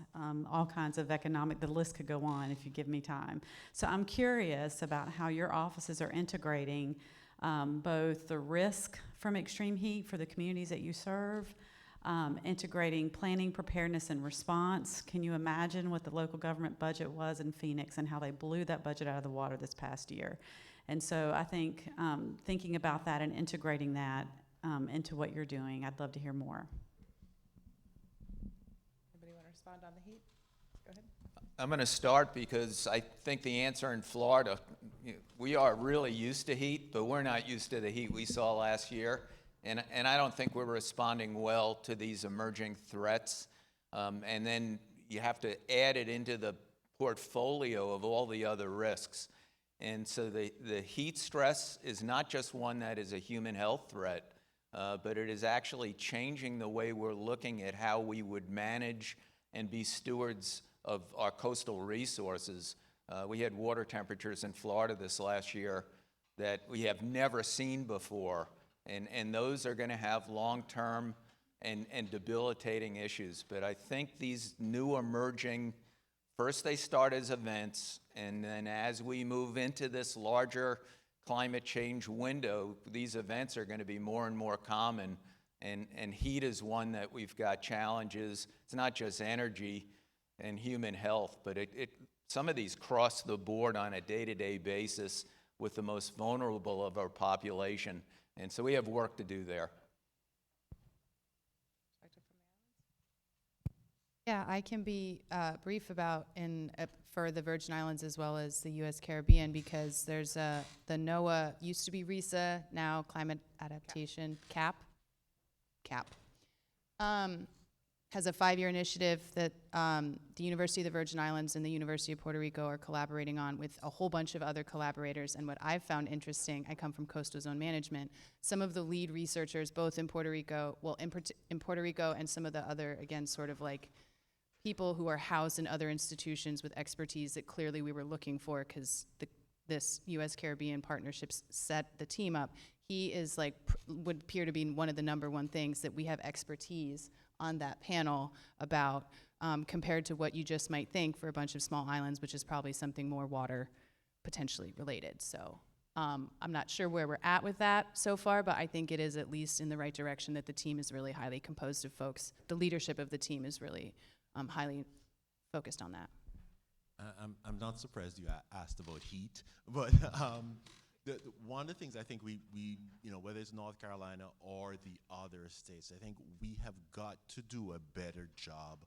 all kinds of economic, the list could go on if you give me time. So I'm curious about how your offices are integrating both the risk from extreme heat for the communities that you serve, integrating planning, preparedness, and response. Can you imagine what the local government budget was in Phoenix and how they blew that budget out of the water this past year? And so I think thinking about that and integrating that into what you're doing, I'd love to hear more. Anybody want to respond on the heat? Go ahead. I'm going to start because I think the answer in Florida, we are really used to heat, but we're not used to the heat we saw last year. And I don't think we're responding well to these emerging threats. And then you have to add it into the portfolio of all the other risks. And so the heat stress is not just one that is a human health threat, but it is actually changing the way we're looking at how we would manage and be stewards of our coastal resources. We had water temperatures in Florida this last year that we have never seen before. And those are going to have long-term and debilitating issues. But I think these new emerging, first they start as events, and then as we move into this larger climate change window, these events are going to be more and more common. And heat is one that we've got challenges. It's not just energy and human health, but some of these cross the board on a day-to-day basis with the most vulnerable of our population. And so we have work to do there. Yeah, I can be brief about for the Virgin Islands as well as the U.S. Caribbean, because there's the NOAA, used to be RISA, now Climate Adaptation CAP, has a 5-year initiative that the University of the Virgin Islands and the University of Puerto Rico are collaborating on with a whole bunch of other collaborators. And what I've found interesting, I come from coastal zone management, some of the lead researchers, both in Puerto Rico, in Puerto Rico and some of the other, again, sort of like people who are housed in other institutions with expertise that clearly we were looking for because this U.S. Caribbean partnerships set the team up. He is would appear to be one of the #1 things that we have expertise on that panel about compared to what you just might think for a bunch of small islands, which is probably something more water potentially related. So I'm not sure where we're at with that so far, but I think it is at least in the right direction that the team is really highly composed of folks. The leadership of the team is really highly focused on that. I'm not surprised you asked about heat, but one of the things I think we whether it's North Carolina or the other states, I think we have got to do a better job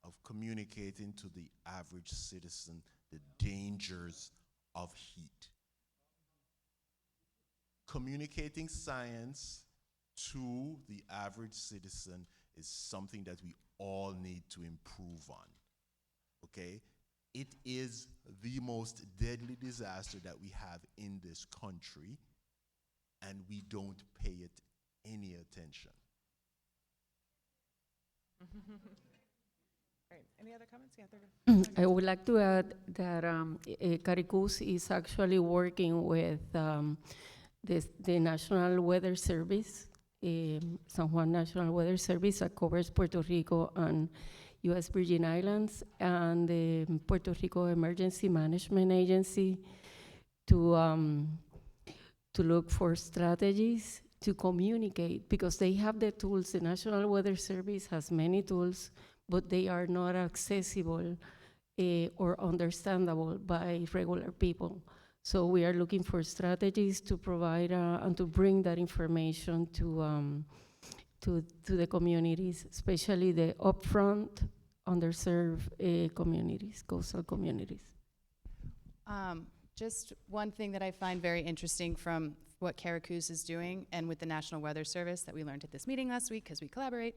of communicating to the average citizen the dangers of heat. Communicating science to the average citizen is something that we all need to improve on, okay? It is the most deadly disaster that we have in this country, and we don't pay it any attention. Great. Any other comments? Yeah, I would like to add that CARICOOS is actually working with the National Weather Service, San Juan National Weather Service that covers Puerto Rico and U.S. Virgin Islands, and the Puerto Rico Emergency Management Agency to look for strategies to communicate, because they have the tools. The National Weather Service has many tools, but they are not accessible or understandable by regular people. So we are looking for strategies to provide and to bring that information to the communities, especially the upfront underserved communities, coastal communities. Just one thing that I find very interesting from what CARICOOS is doing and with the National Weather Service that we learned at this meeting last week because we collaborate.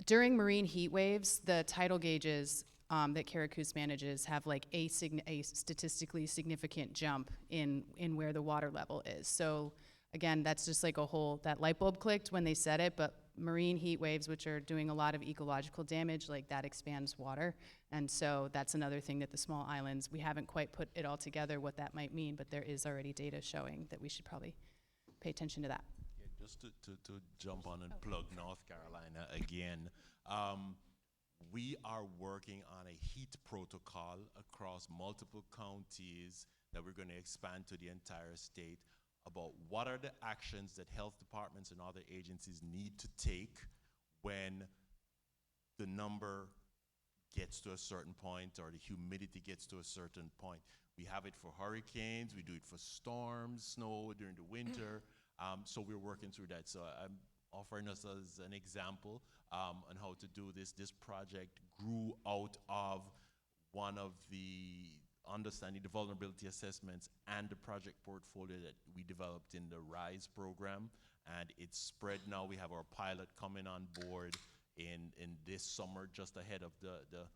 During marine heat waves, the tidal gauges that CARICOOS manages have like a statistically significant jump in where the water level is. So again, that's just like that light bulb clicked when they said it, but marine heat waves, which are doing a lot of ecological damage, like that expands water. And so that's another thing that the small islands, we haven't quite put it all together what that might mean, but there is already data showing that we should probably pay attention to that. Yeah, just to jump on and plug North Carolina again, we are working on a heat protocol across multiple counties that we're going to expand to the entire state about what are the actions that health departments and other agencies need to take when the number gets to a certain point or the humidity gets to a certain point. We have it for hurricanes, we do it for storms, snow during the winter, so we're working through that. So I'm offering us as an example on how to do this. This project grew out of one of the understanding the vulnerability assessments and the project portfolio that we developed in the RISE program, and it's spread now. We have our pilot coming on board in this summer, just ahead of the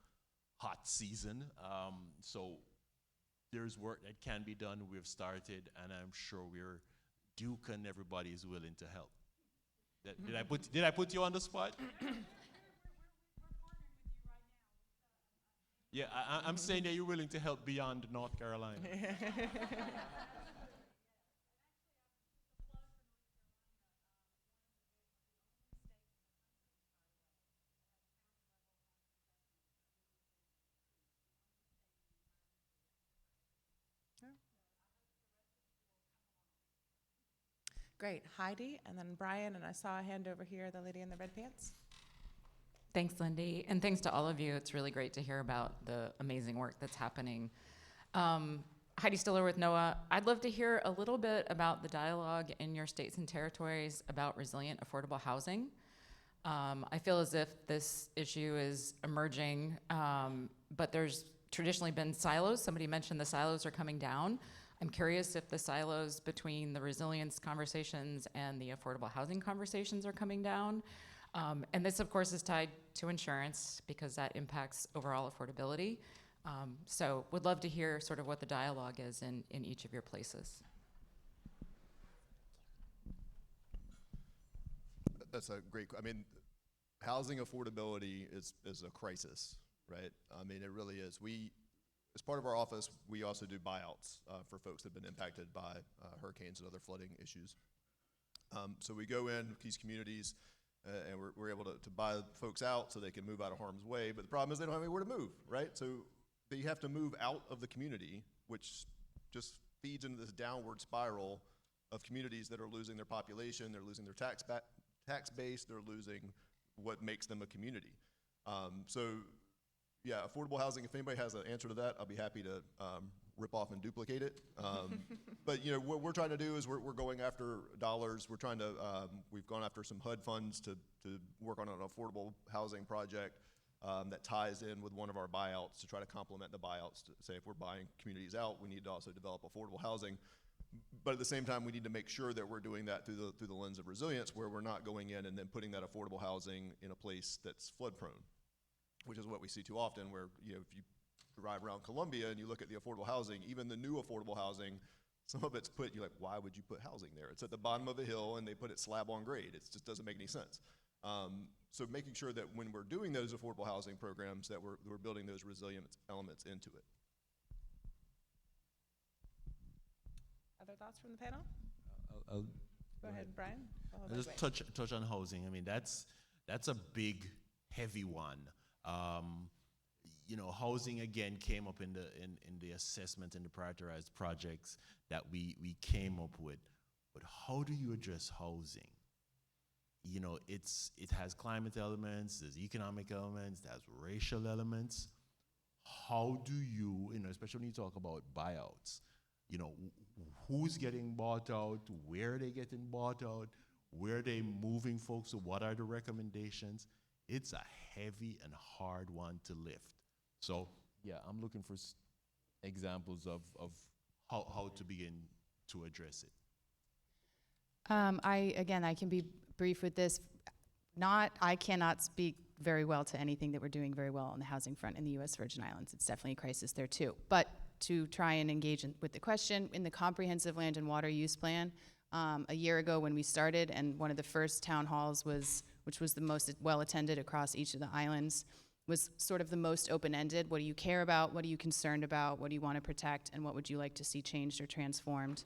hot season. So there's work that can be done. We've started, and I'm sure Duke and everybody is willing to help. Did I put you on the spot? Yeah, I'm saying that you're willing to help beyond North Carolina. Great, Heidi, and then Brian, and I saw a hand over here, the lady in the red pants. Thanks, Lindy, and thanks to all of you. It's really great to hear about the amazing work that's happening. Heidi Stiller with NOAA. I'd love to hear a little bit about the dialogue in your states and territories about resilient, affordable housing. I feel as if this issue is emerging, but there's traditionally been silos. Somebody mentioned the silos are coming down. I'm curious if the silos between the resilience conversations and the affordable housing conversations are coming down. And this, of course, is tied to insurance because that impacts overall affordability. So would love to hear sort of what the dialogue is in each of your places. That's a great, housing affordability is a crisis, right? I mean, it really is. As part of our office, we also do buyouts for folks that have been impacted by hurricanes and other flooding issues. So we go in these communities and we're able to buy folks out so they can move out of harm's way. But the problem is they don't have anywhere to move, right? So they have to move out of the community, which just feeds into this downward spiral of communities that are losing their population, they're losing their tax base, they're losing what makes them a community. Yeah, affordable housing, if anybody has an answer to that, I'll be happy to rip off and duplicate it. But what we're trying to do is we're going after dollars. We're trying to, we've gone after some HUD funds to work on an affordable housing project that ties in with one of our buyouts to try to complement the buyouts to say if we're buying communities out, we need to also develop affordable housing. But at the same time, we need to make sure that we're doing that through the lens of resilience, where we're not going in and then putting that affordable housing in a place that's flood prone, which is what we see too often, where if you drive around Columbia and you look at the affordable housing, even the new affordable housing, some of it's you're like, why would you put housing there? It's at the bottom of a hill and they put it slab on grade. It just doesn't make any sense. So making sure that when we're doing those affordable housing programs that we're building those resilience elements into it. Other thoughts from the panel? Go ahead, Brian. I'll just touch on housing. I mean, that's a big, heavy one. Housing again came up in the assessment and the prioritized projects that we came up with. But how do you address housing? It has climate elements, there's economic elements, there's racial elements. How do you, especially when you talk about buyouts, who's getting bought out, where are they getting bought out, where are they moving folks, so what are the recommendations? it's a heavy and hard one to lift. So yeah, I'm looking for examples of how to begin to address it. I can be brief with this. I cannot speak very well to anything that we're doing very well on the housing front in the U.S. Virgin Islands. It's definitely a crisis there too. But to try and engage with the question, in the Comprehensive Land and Water Use Plan, a year ago when we started, and one of the first town halls which was the most well-attended across each of the islands, was sort of the most open-ended. What do you care about? What are you concerned about? What do you want to protect? And what would you like to see changed or transformed?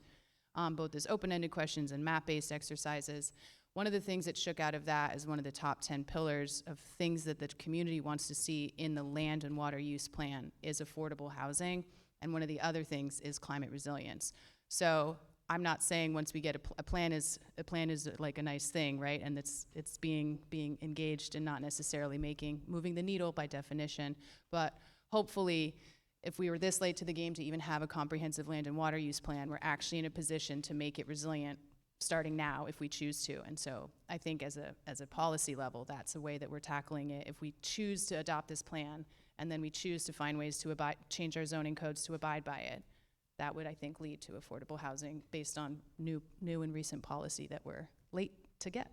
Both as open-ended questions and map-based exercises. One of the things that shook out of that is one of the top 10 pillars of things that the community wants to see in the land and water use plan is affordable housing, and one of the other things is climate resilience. So I'm not saying once we get a plan is like a nice thing, right? And it's being engaged and not necessarily moving the needle by definition, but hopefully, if we were this late to the game to even have a comprehensive land and water use plan, we're actually in a position to make it resilient starting now if we choose to. And so I think as a policy level, that's a way that we're tackling it. If we choose to adopt this plan and then we choose to find ways to change our zoning codes to abide by it, that would, I think, lead to affordable housing based on new and recent policy that we're late to get.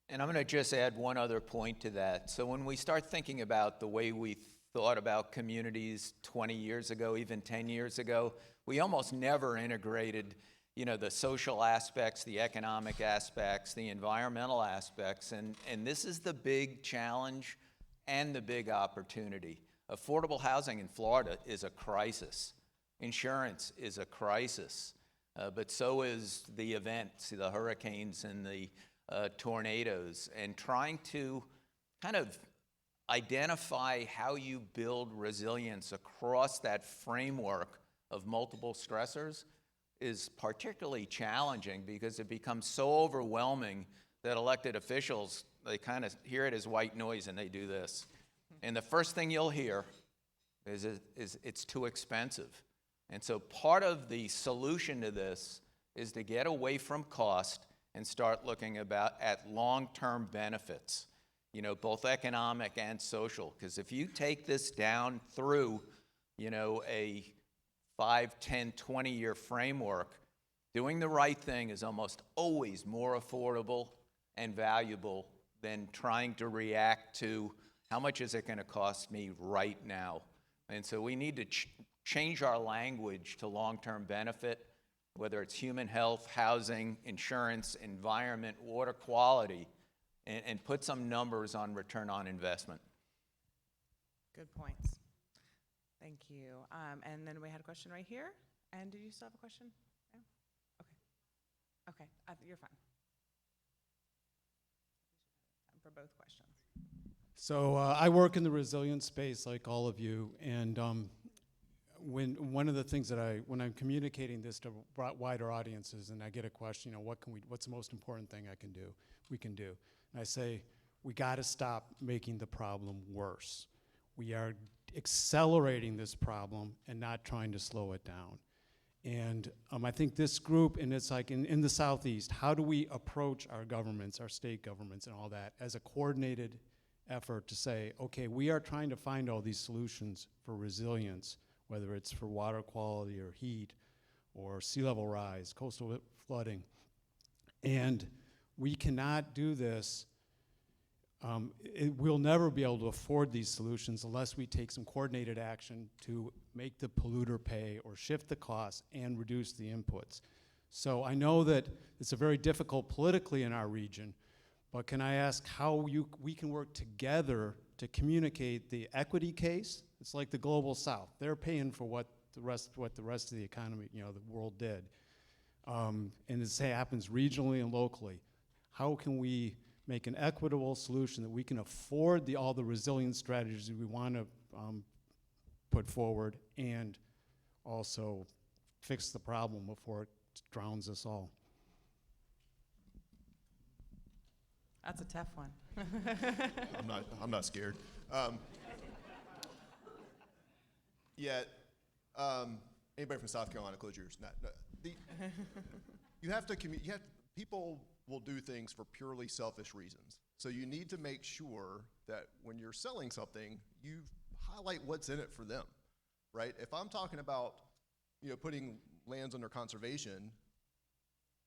And I'm going to just add one other point to that. So when we start thinking about the way we thought about communities 20 years ago, even 10 years ago, we almost never integrated, the social aspects, the economic aspects, the environmental aspects, and this is the big challenge and the big opportunity. Affordable housing in Florida is a crisis. Insurance is a crisis, but so is the events, the hurricanes and the tornadoes, and trying to kind of identify how you build resilience across that framework of multiple stressors is particularly challenging because it becomes so overwhelming that elected officials, they kind of hear it as white noise and they do this. And the first thing you'll hear is it's too expensive. And so part of the solution to this is to get away from cost and start looking at long-term benefits, both economic and social. Because if you take this down through, a 5, 10, 20-year framework, doing the right thing is almost always more affordable and valuable than trying to react to how much is it going to cost me right now. And so we need to change our language to long-term benefit, whether it's human health, housing, insurance, environment, water quality, and put some numbers on return on investment. Good points. Thank you. And then we had a question right here. And did you still have a question? No? Okay. You're fine. Time for both questions. So I work in the resilience space like all of you, and one of the things that when I'm communicating this to wider audiences and I get a question, what's the most important thing we can do? And I say, we gotta stop making the problem worse. We are accelerating this problem and not trying to slow it down. And I think this group, and it's like in the Southeast, how do we approach our governments, our state governments and all that as a coordinated effort to say, okay, we are trying to find all these solutions for resilience, whether it's for water quality or heat or sea level rise, coastal flooding. And we cannot do this. We'll never be able to afford these solutions unless we take some coordinated action to make the polluter pay or shift the costs and reduce the inputs. So I know that it's a very difficult politically in our region, but can I ask how we can work together to communicate the equity case? It's like the global South. They're paying for what the rest of the economy, the world did. And it happens regionally and locally. How can we make an equitable solution that we can afford all the resilience strategies we want to put forward and also fix the problem before it drowns us all? That's a tough one. I'm not scared. Anybody from South Carolina, close your ears. You have to people will do things for purely selfish reasons. So you need to make sure that when you're selling something, you highlight what's in it for them, right? If I'm talking about, putting lands under conservation,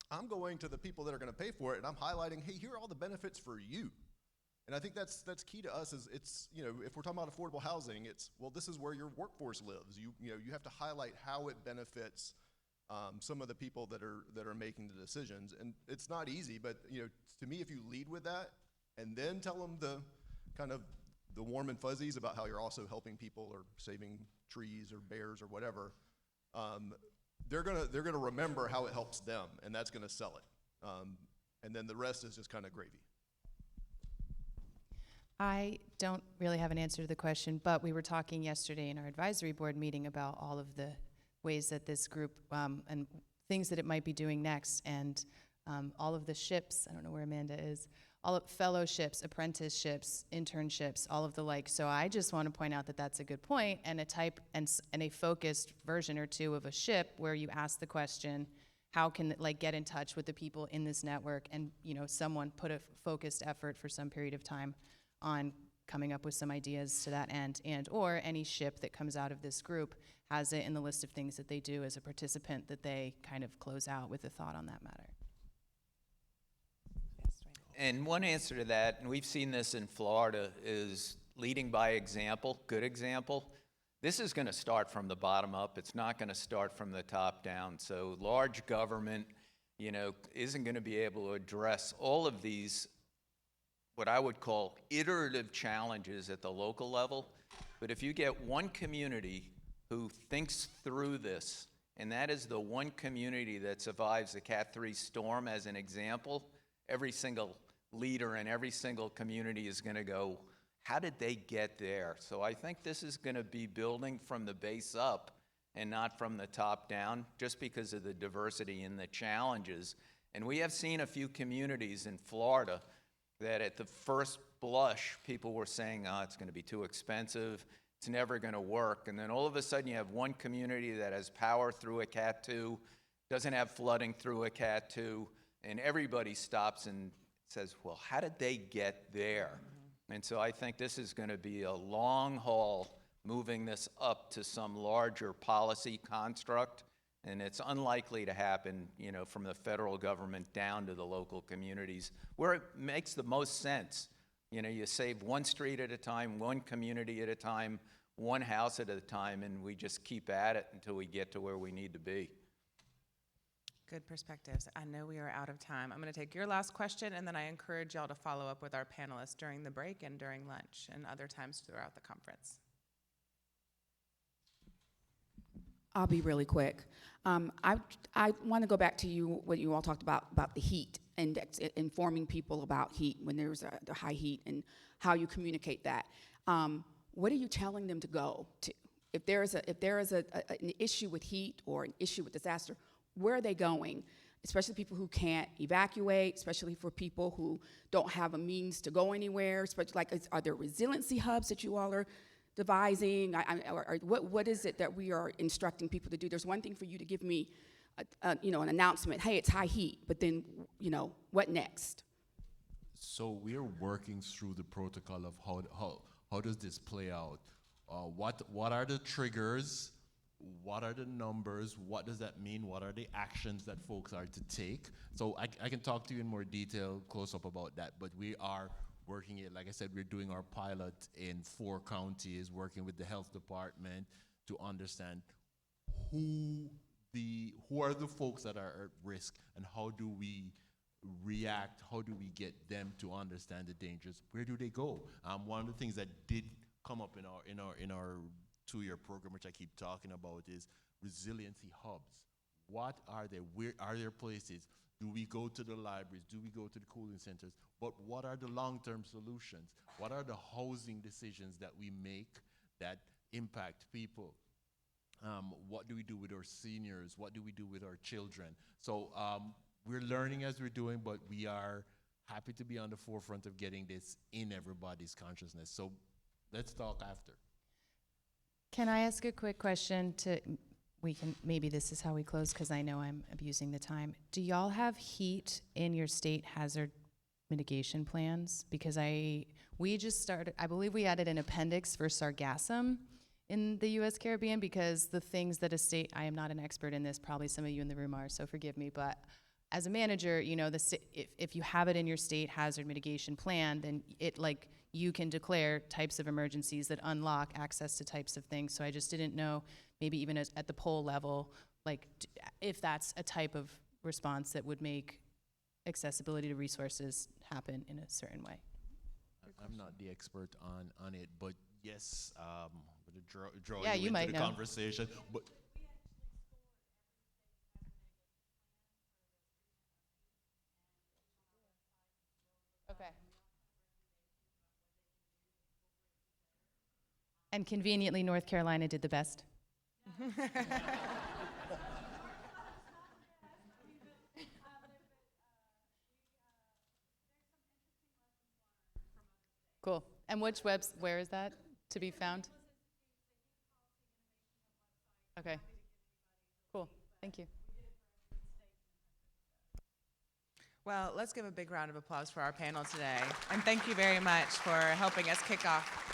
I'm going to the people that are going to pay for it, and I'm highlighting, hey, here are all the benefits for you. And I think that's key to us. Is it's, if we're talking about affordable housing, it's, well, this is where your workforce lives. You have to highlight how it benefits some of the people that are making the decisions. And it's not easy, but to me, if you lead with that and then tell them the kind of the warm and fuzzies about how you're also helping people or saving trees or bears or whatever, they're gonna remember how it helps them, and that's gonna sell it. And then the rest is just kind of gravy. I don't really have an answer to the question, but we were talking yesterday in our advisory board meeting about all of the ways that this group and things that it might be doing next, and all of the ships, I don't know where Amanda is, all of fellowships, apprenticeships, internships, all of the like. So I just want to point out that that's a good point, and a type and a focused version or two of a ship where you ask the question, how can it get in touch with the people in this network, and someone put a focused effort for some period of time on coming up with some ideas to that end, and or any ship that comes out of this group has it in the list of things that they do as a participant that they kind of close out with a thought on that matter. And one answer to that, and we've seen this in Florida, is leading by example, good example. This is going to start from the bottom up. It's not going to start from the top down. So large government, isn't going to be able to address all of these, what I would call iterative challenges at the local level. But if you get one community who thinks through this, and that is the one community that survives the Cat 3 storm as an example, every single leader in every single community is going to go, how did they get there? So I think this is going to be building from the base up and not from the top down, just because of the diversity and the challenges. And we have seen a few communities in Florida that at the first blush, people were saying, it's going to be too expensive, it's never going to work. And then all of a sudden you have one community that has power through a Cat 2, doesn't have flooding through a Cat 2, and everybody stops and says, well, how did they get there? And so I think this is going to be a long haul moving this up to some larger policy construct, and it's unlikely to happen, from the federal government down to the local communities, where it makes the most sense. You save one street at a time, one community at a time, one house at a time, and we just keep at it until we get to where we need to be. Good perspectives. I know we are out of time. I'm going to take your last question, and then I encourage y'all to follow up with our panelists during the break and during lunch and other times throughout the conference. I'll be really quick. I want to go back to what you all talked about the heat index, informing people about heat when there's the high heat and how you communicate that. What are you telling them to go to? If there is an issue with heat or an issue with disaster, where are they going? Especially people who can't evacuate, especially for people who don't have a means to go anywhere. Especially are there resiliency hubs that you all are devising? Or what is it that we are instructing people to do? There's one thing for you to give me, an announcement. Hey, it's high heat, but then what next? So we're working through the protocol of how does this play out? What are the triggers? What are the numbers? What does that mean? What are the actions that folks are to take? So I can talk to you in more detail, close up about that, but we are working it. Like I said, we're doing our pilot in 4 counties, working with the health department to understand who are the folks that are at risk, and how do we react? How do we get them to understand the dangers? Where do they go? One of the things that did come up in our 2-year program, which I keep talking about, is resiliency hubs. What are they? Where are there places? Do we go to the libraries? Do we go to the cooling centers? But what are the long-term solutions? What are the housing decisions that we make that impact people? What do we do with our seniors? What do we do with our children? So we're learning as we're doing, but we are happy to be on the forefront of getting this in everybody's consciousness. So let's talk after. Can I ask a quick question maybe this is how we close because I know I'm abusing the time. Do y'all have heat in your state hazard mitigation plans? Because we just started, I believe we added an appendix for sargassum in the U.S. Caribbean, because the things that a state, I am not an expert in this, probably some of you in the room are, so forgive me, but as a manager, you know, if you have it in your state hazard mitigation plan, then you can declare types of emergencies that unlock access to types of things. So I just didn't know, maybe even at the pole level, if that's a type of response that would make accessibility to resources happen in a certain way. I'm not the expert on it, but yes, I'm going to draw Yeah, you you into might the know. conversation. But Okay. And conveniently, North Carolina did the best. Cool. And where is that to be found? Okay. Cool. Thank you. Well, let's give a big round of applause for our panel today. And thank you very much for helping us kick off.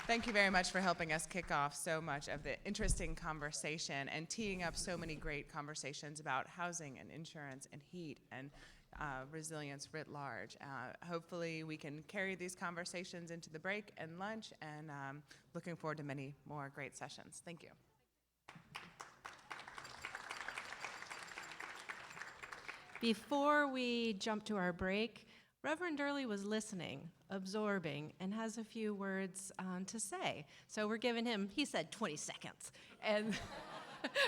Thank you very much for helping us kick off so much of the interesting conversation and teeing up so many great conversations about housing and insurance and heat and resilience writ large. Hopefully we can carry these conversations into the break and lunch, and looking forward to many more great sessions. Thank you. Before we jump to our break, Reverend Durley was listening, absorbing, and has a few words to say. So we're giving him, he said 20 seconds. And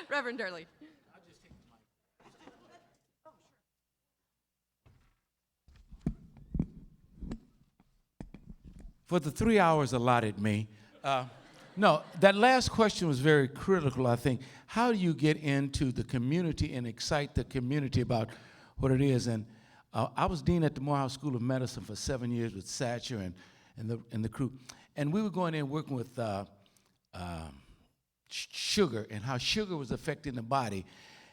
Reverend Durley. For the 3 hours allotted me, no, that last question was very critical, I think. How do you get into the community and excite the community about what it is? And I was dean at the Morehouse School of Medicine for 7 years with Satcher and the crew. And we were going in working with sugar and how sugar was affecting the body.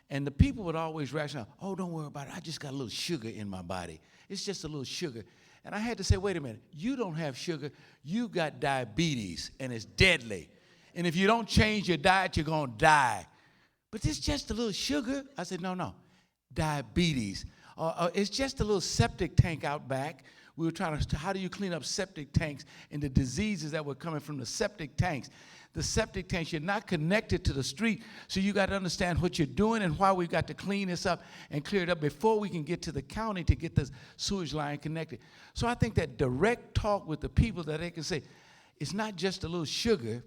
And the people would always ration out, oh, don't worry about it. I just got a little sugar in my body. It's just a little sugar. And I had to say, wait a minute, you don't have sugar, you got diabetes, and it's deadly. And if you don't change your diet, you're going to die. But it's just a little sugar. I said, no, diabetes. It's just a little septic tank out back. We were trying to, how do you clean up septic tanks and the diseases that were coming from the septic tanks? The septic tanks, you're not connected to the street, so you got to understand what you're doing and why we've got to clean this up and clear it up before we can get to the county to get the sewage line connected. So I think that direct talk with the people that they can say, it's not just a little sugar,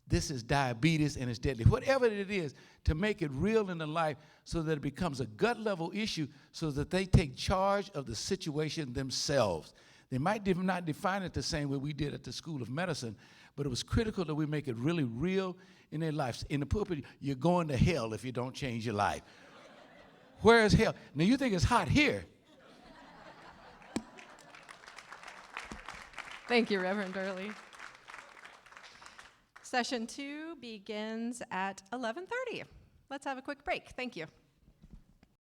this is diabetes and it's deadly. Whatever it is, to make it real in the life so that it becomes a gut level issue so that they take charge of the situation themselves. They might not define it the same way we did at the School of Medicine, but it was critical that we make it really real in their lives. In the pulpit, you're going to hell if you don't change your life. Where is hell? Now you think it's hot here. Thank you, Reverend Durley. Session 2 begins at 11:30. Let's have a quick break. Thank you.